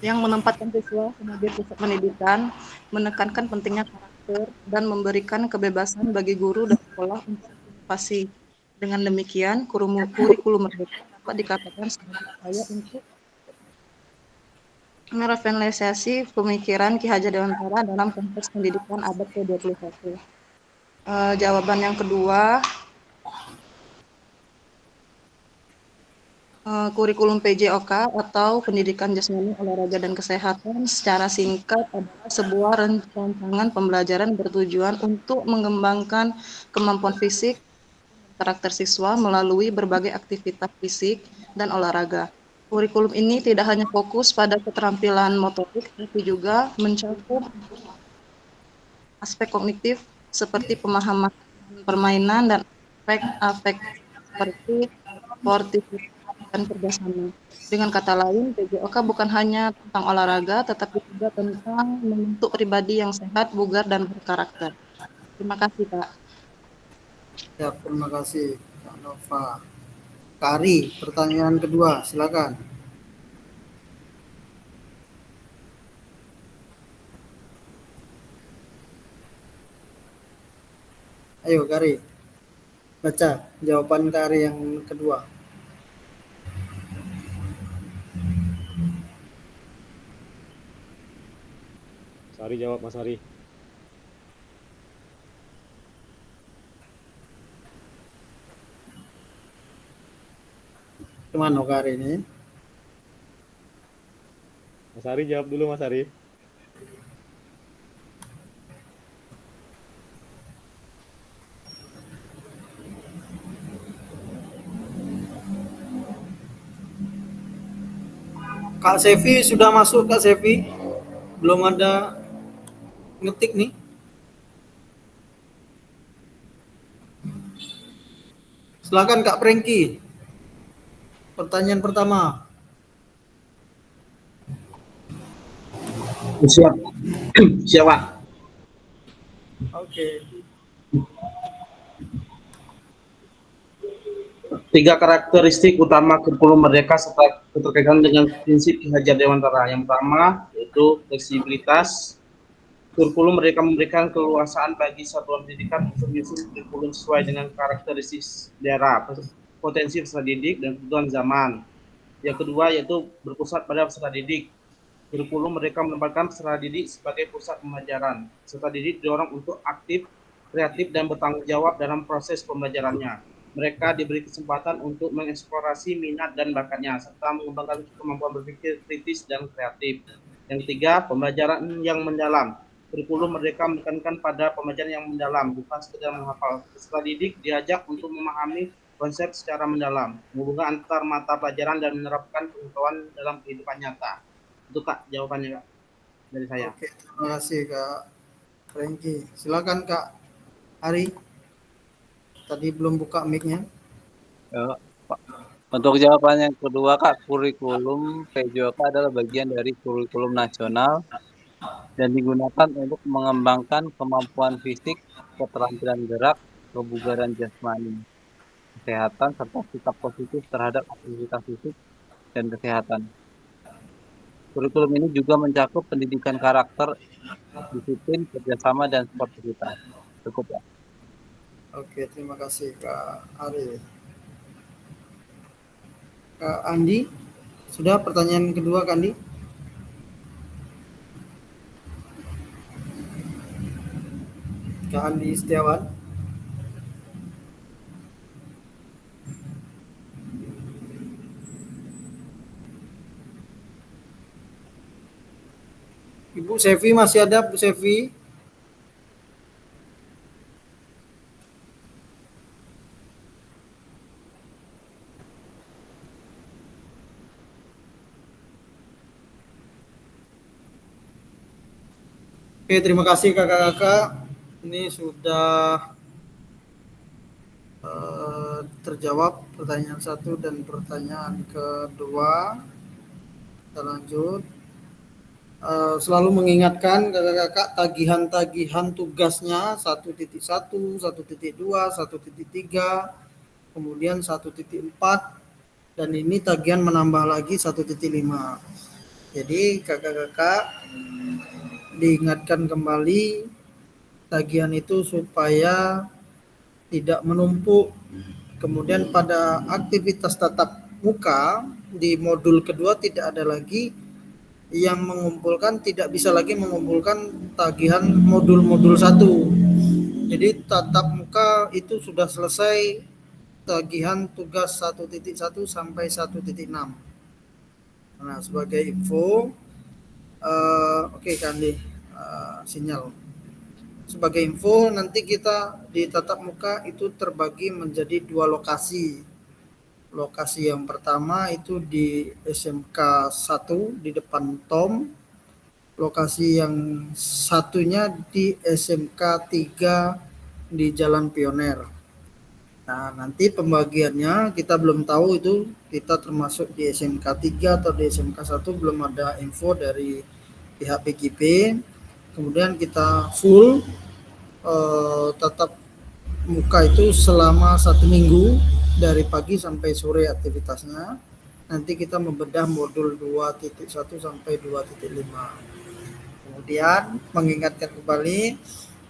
yang menempatkan siswa sebagai pusat pendidikan, menekankan pentingnya karakter, dan memberikan kebebasan bagi guru dan sekolah untuk inovasi. Dengan demikian, kurikulum Merdeka dapat dikatakan sebagai upaya untuk merevitalisasi pemikiran Ki Hajar Dewantara dalam konteks pendidikan abad ke-21. Jawaban yang kedua, kurikulum PJOK atau Pendidikan Jasmani, Olahraga, dan Kesehatan secara singkat adalah sebuah rancangan pembelajaran bertujuan untuk mengembangkan kemampuan fisik karakter siswa melalui berbagai aktivitas fisik dan olahraga. Kurikulum ini tidak hanya fokus pada keterampilan motorik, tapi juga mencakup aspek kognitif seperti pemahaman permainan dan aspek afektif seperti sportivitas dan kerjasama. Dengan kata lain, PJOK bukan hanya tentang olahraga, tetapi juga tentang membentuk pribadi yang sehat, bugar, dan berkarakter. Terima kasih, Kak.
Ya, terima kasih Kak Nova. Kak Ari, pertanyaan kedua, silakan. Ayo Kak Ari, baca jawaban Kak Ari yang kedua.
Mas Ari jawab, Mas Ari.
Gimana Kak Ari ini?
Mas Ari jawab dulu, Mas Ari.
Kak Sevi sudah masuk, Kak Sevi? Belum ada ngetik nih. Silakan Kak Prengki. Pertanyaan pertama.
Siap. Siap, Pak.
Oke.
3 karakteristik utama kurikulum Merdeka serta keterkaitan dengan prinsip Ki Hajar Dewantara. Yang pertama yaitu fleksibilitas. Kurikulum Merdeka memberikan keleluasaan bagi satuan pendidikan untuk menyusun kurikulum sesuai dengan karakteristik daerah, potensi peserta didik, dan kebutuhan zaman. Yang kedua yaitu berpusat pada peserta didik. Kurikulum Merdeka menempatkan peserta didik sebagai pusat pembelajaran. Peserta didik didorong untuk aktif, kreatif, dan bertanggung jawab dalam proses pembelajarannya. Mereka diberi kesempatan untuk mengeksplorasi minat dan bakatnya, serta mengembangkan kemampuan berpikir kritis dan kreatif. Yang ketiga, pembelajaran yang mendalam. kurikulum merdeka menekankan pada pembelajaran yang mendalam, bukan sekedar menghafal. Peserta didik diajak untuk memahami konsep secara mendalam, menghubungkan antar mata pelajaran dan menerapkan pengetahuan dalam kehidupan nyata. Itu Kak jawabannya Kak dari saya.
Oke, terima kasih Kak Franky. Silakan Kak Ari. Tadi belum buka mic-nya.
Untuk jawaban yang kedua Kak, kurikulum PJOK adalah bagian dari kurikulum nasional dan digunakan untuk mengembangkan kemampuan fisik, keterampilan gerak, kebugaran jasmani, kesehatan, serta sikap positif terhadap aktivitas fisik dan kesehatan. Kurikulum ini juga mencakup pendidikan karakter, disiplin, kerjasama, dan sportivitas. Cukup ya.
Oke, terima kasih Kak Ari. Kak Andi, sudah pertanyaan kedua Kak Andi? Kak Andi Setiawan. Ibu Sevi masih ada, Bu Sevi? Oke, terima kasih kakak-kakak. Ini sudah terjawab pertanyaan 1 dan pertanyaan kedua. Kita lanjut. Selalu mengingatkan kakak-kakak tagihan-tagihan tugasnya 1.1, 1.2, 1.3, kemudian 1.4, dan ini tagihan menambah lagi 1.5. Jadi kakak-kakak diingatkan kembali tagihan itu supaya tidak menumpuk. Kemudian pada aktivitas tatap muka di modul kedua tidak ada lagi yang mengumpulkan, tidak bisa lagi mengumpulkan tagihan modul-modul 1. Jadi tatap muka itu sudah selesai tagihan tugas 1.1 sampai 1.6. Nah, sebagai info, oke Kandi, sinyal. Sebagai info, nanti kita di tatap muka itu terbagi menjadi 2 lokasi. Lokasi yang pertama itu di SMK 1 di depan Tom. Lokasi yang satunya di SMK 3 di Jalan Pioner. Nah, nanti pembagiannya kita belum tahu itu kita termasuk di SMK 3 atau di SMK 1, belum ada info dari pihak PGP. Kemudian kita full tatap muka itu selama 1 minggu dari pagi sampai sore aktivitasnya. Nanti kita membedah modul 2.1 sampai 2.5. Kemudian mengingatkan kembali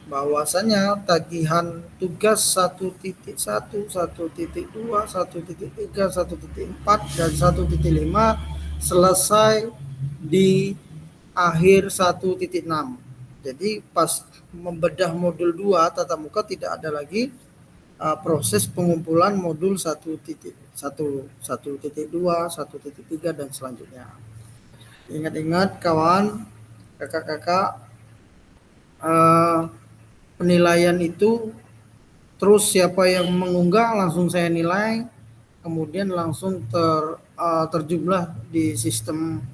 bahwasanya tagihan tugas 1.1, 1.2, 1.3, 1.4 dan 1.5 selesai di akhir 1.6. Jadi pas membedah modul 2 tatap muka tidak ada lagi proses pengumpulan modul 1.1, 1.2, 1.3 dan selanjutnya. Ingat-ingat kawan, kakak-kakak, penilaian itu terus siapa yang mengunggah langsung saya nilai, kemudian langsung terjumlah di sistem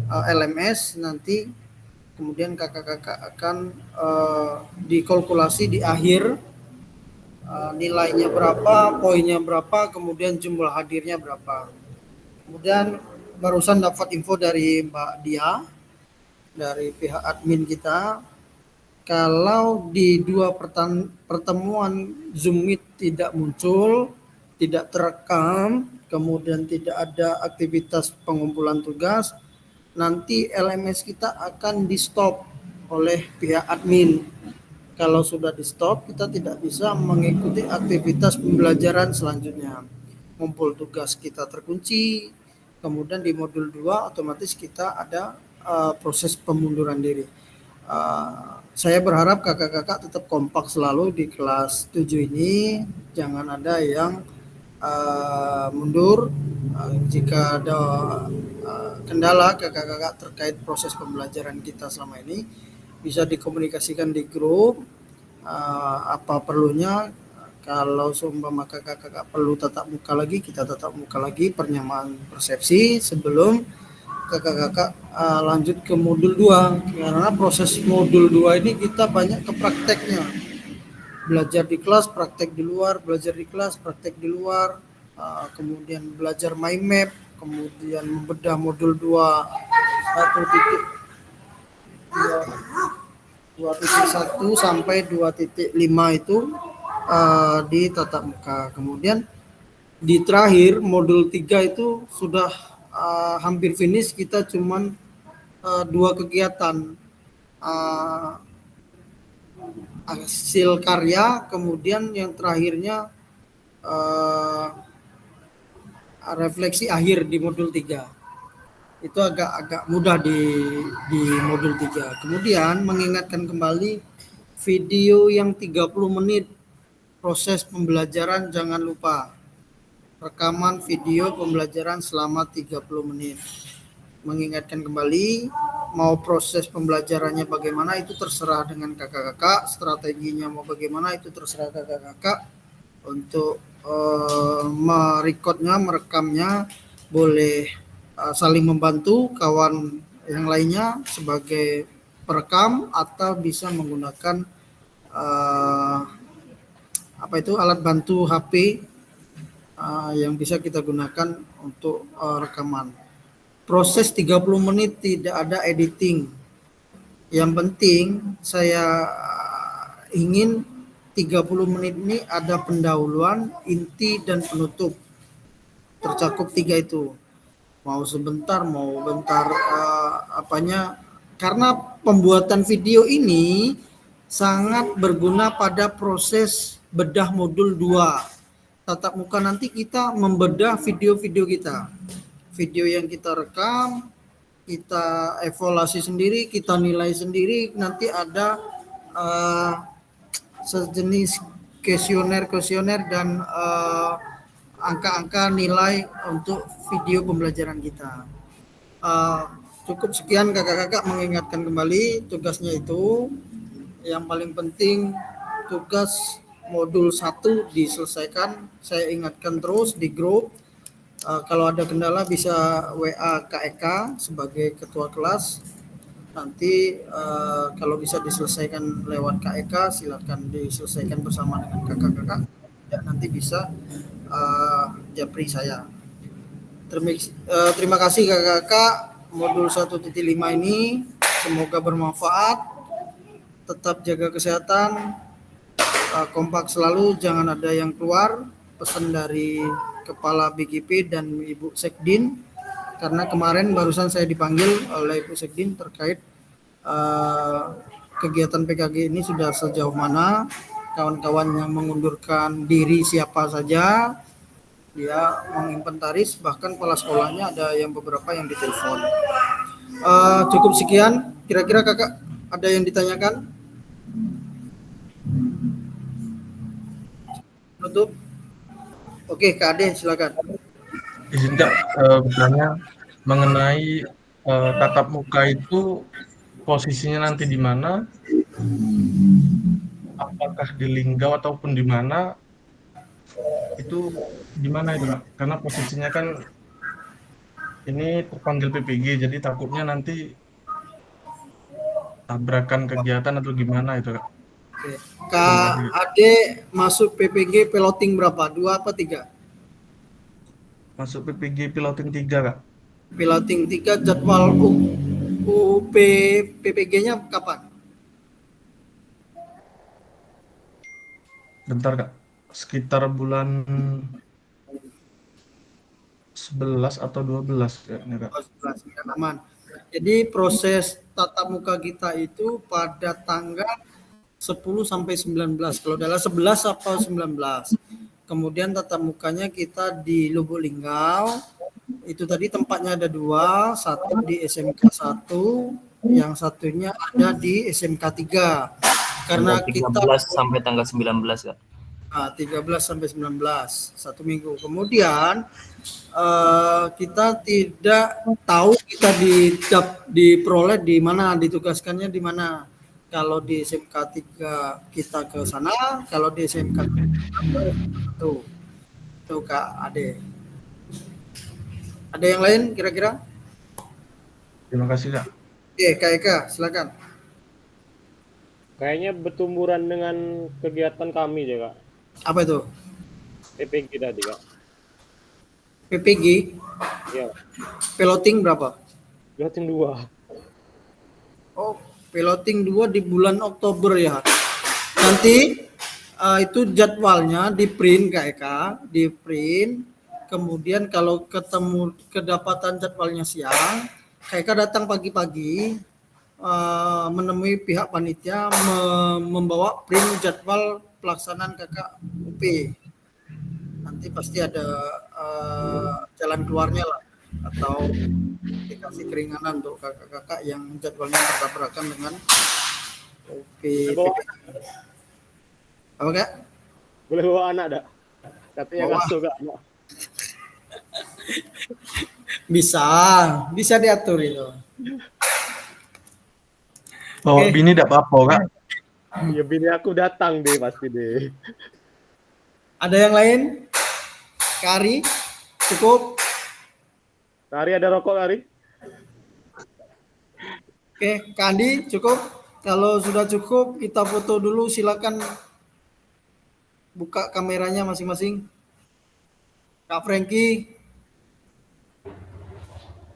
LMS nanti, kemudian kakak-kakak akan dikalkulasi di akhir nilainya berapa, poinnya berapa, kemudian jumlah hadirnya berapa. Kemudian barusan dapat info dari Mbak Dia dari pihak admin kita, kalau di 2 pertemuan Zoom Meet tidak muncul, tidak terekam, kemudian tidak ada aktivitas pengumpulan tugas, nanti LMS kita akan di stop oleh pihak admin. Kalau sudah di stop, kita tidak bisa mengikuti aktivitas pembelajaran selanjutnya. Ngumpul tugas kita terkunci, kemudian di modul 2 otomatis kita ada proses pemunduran diri. Saya berharap kakak-kakak tetap kompak selalu di kelas 7 ini, jangan ada yang mundur. Jika ada kendala kakak-kakak terkait proses pembelajaran kita selama ini, bisa dikomunikasikan di grup. Apa perlunya, kalau seumpama kakak-kakak perlu tatap muka lagi, kita tatap muka lagi, penyamaan persepsi sebelum kakak-kakak lanjut ke modul 2. Karena proses modul 2 ini kita banyak ke prakteknya. Belajar di kelas, praktek di luar, belajar di kelas, praktek di luar, kemudian belajar mind map, kemudian membedah modul 2 2.1 sampai 2.5 itu di tatap muka. Kemudian di terakhir modul 3 itu sudah hampir finish, kita cuman 2 kegiatan, hasil karya, kemudian yang terakhirnya refleksi akhir di modul 3. Itu agak mudah di modul 3. Kemudian mengingatkan kembali video yang 30 menit proses pembelajaran, jangan lupa rekaman video pembelajaran selama 30 menit. Mengingatkan kembali, mau proses pembelajarannya bagaimana itu terserah dengan kakak-kakak, strateginya mau bagaimana itu terserah kakak-kakak. Untuk merekodnya, merekamnya boleh saling membantu kawan yang lainnya sebagai perekam, atau bisa menggunakan alat bantu HP yang bisa kita gunakan untuk rekaman. Proses 30 menit tidak ada editing. Yang penting saya ingin 30 menit ini ada pendahuluan, inti, dan penutup. Tercakup 3 itu. Mau sebentar, mau bentar karena pembuatan video ini sangat berguna pada proses bedah modul 2. Tatap muka nanti kita membedah video-video kita. Video yang kita rekam, kita evaluasi sendiri, kita nilai sendiri, nanti ada sejenis kuesioner dan angka-angka nilai untuk video pembelajaran kita. Cukup sekian kakak-kakak, mengingatkan kembali tugasnya itu. Yang paling penting tugas modul 1 diselesaikan. Saya ingatkan terus di grup. Kalau ada kendala bisa WA Kak Eka sebagai ketua kelas. Nanti kalau bisa diselesaikan lewat Kak Eka, silakan diselesaikan bersama dengan kakak-kakak. Ya, nanti bisa japri saya. Terima kasih kakak-kakak. Modul 1.5 ini semoga bermanfaat. Tetap jaga kesehatan, kompak selalu, jangan ada yang keluar. Pesan dari Kepala BGP dan Ibu Sekdin, karena kemarin barusan saya dipanggil oleh Ibu Sekdin terkait kegiatan PKG ini sudah sejauh mana, kawan-kawan yang mengundurkan diri siapa saja, dia menginventaris, bahkan kepala sekolahnya ada yang beberapa yang ditelepon. Cukup sekian, kira-kira kakak ada yang ditanyakan? Tutup. Oke, Kak Ade, silakan.
Izin Kak, bertanya mengenai tatap muka itu posisinya nanti di mana? Apakah di Linggau ataupun di mana? Itu gimana itu Kak? Karena posisinya kan ini terpanggil PPG, jadi takutnya nanti tabrakan kegiatan atau gimana itu Kak?
Oke. Kak Ade masuk PPG piloting berapa? 2 apa 3?
Masuk PPG piloting 3 Kak.
Piloting 3, jadwal UP PPG-nya kapan?
Bentar Kak, sekitar bulan 11 atau 12 kayaknya Kak.
11, kan aman. Jadi proses tatap muka kita itu pada tanggal 10 sampai 19. Kalau adalah 11 atau 19. Kemudian tatap mukanya kita di Lubuk Linggau. Itu tadi tempatnya ada 2, satu di SMK 1, yang satunya ada di SMK 3. Karena
13
kita
sampai tanggal 19 Kak.
13 sampai 19, 1 minggu. Kemudian kita tidak tahu kita diperoleh di mana, ditugaskannya di mana. Kalau di SMK 3 kita ke sana, kalau di SMK tuh Kak Ade. Ada yang lain kira-kira?
Terima kasih Kak.
Kak Eka, silakan.
Kayaknya bertumburan dengan kegiatan kami ya, Kak.
Apa itu?
PPG tadi, Kak.
PPG?
Iya.
Piloting berapa?
Piloting 2.
Oh, piloting 2 di bulan Oktober ya. Nanti itu jadwalnya di print Kak Eka, di print. Kemudian kalau kedapatan jadwalnya siang, Kak Eka datang pagi-pagi menemui pihak panitia membawa print jadwal pelaksanaan Kakak UP. Nanti pasti ada jalan keluarnya lah, atau dikasih keringanan untuk kakak-kakak yang jadwalnya bertabrakan dengan UP. Apa Kak?
Boleh bawa anak dak? Katanya ngasuh Kak.
Bisa diatur itu.
Bawa bini tidak apa-apa Kak.
Ya bini aku datang deh pasti deh.
Ada yang lain? Kari, cukup?
Kari ada rokok Kari?
Oke, Kandi cukup? Kalau sudah cukup, kita foto dulu. Silakan buka kameranya masing-masing. Kak Franky,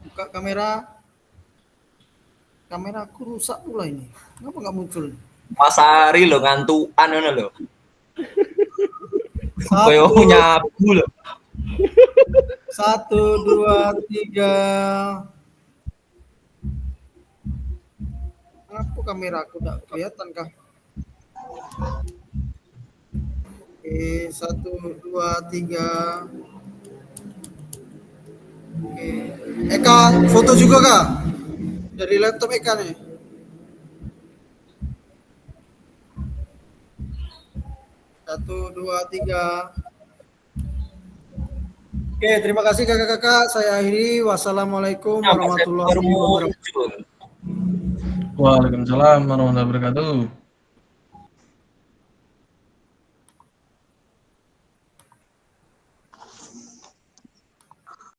buka kamera. Kamera aku rusak pula ini. Kenapa nggak muncul?
Mas Ari lo ngantukan ngono lo. Koyo nyabu lo.
1, 2, 3. Apa kamera aku tidak kelihatan kah? Oke, 1, 2, 3. Oke. Eka, foto juga Kak? Dari laptop Eka nih. Satu, 2, 3. Oke, terima kasih kakak-kakak. Saya akhiri. Wassalamualaikum warahmatullahi wabarakatuh.
Waalaikumsalam warahmatullahi wabarakatuh.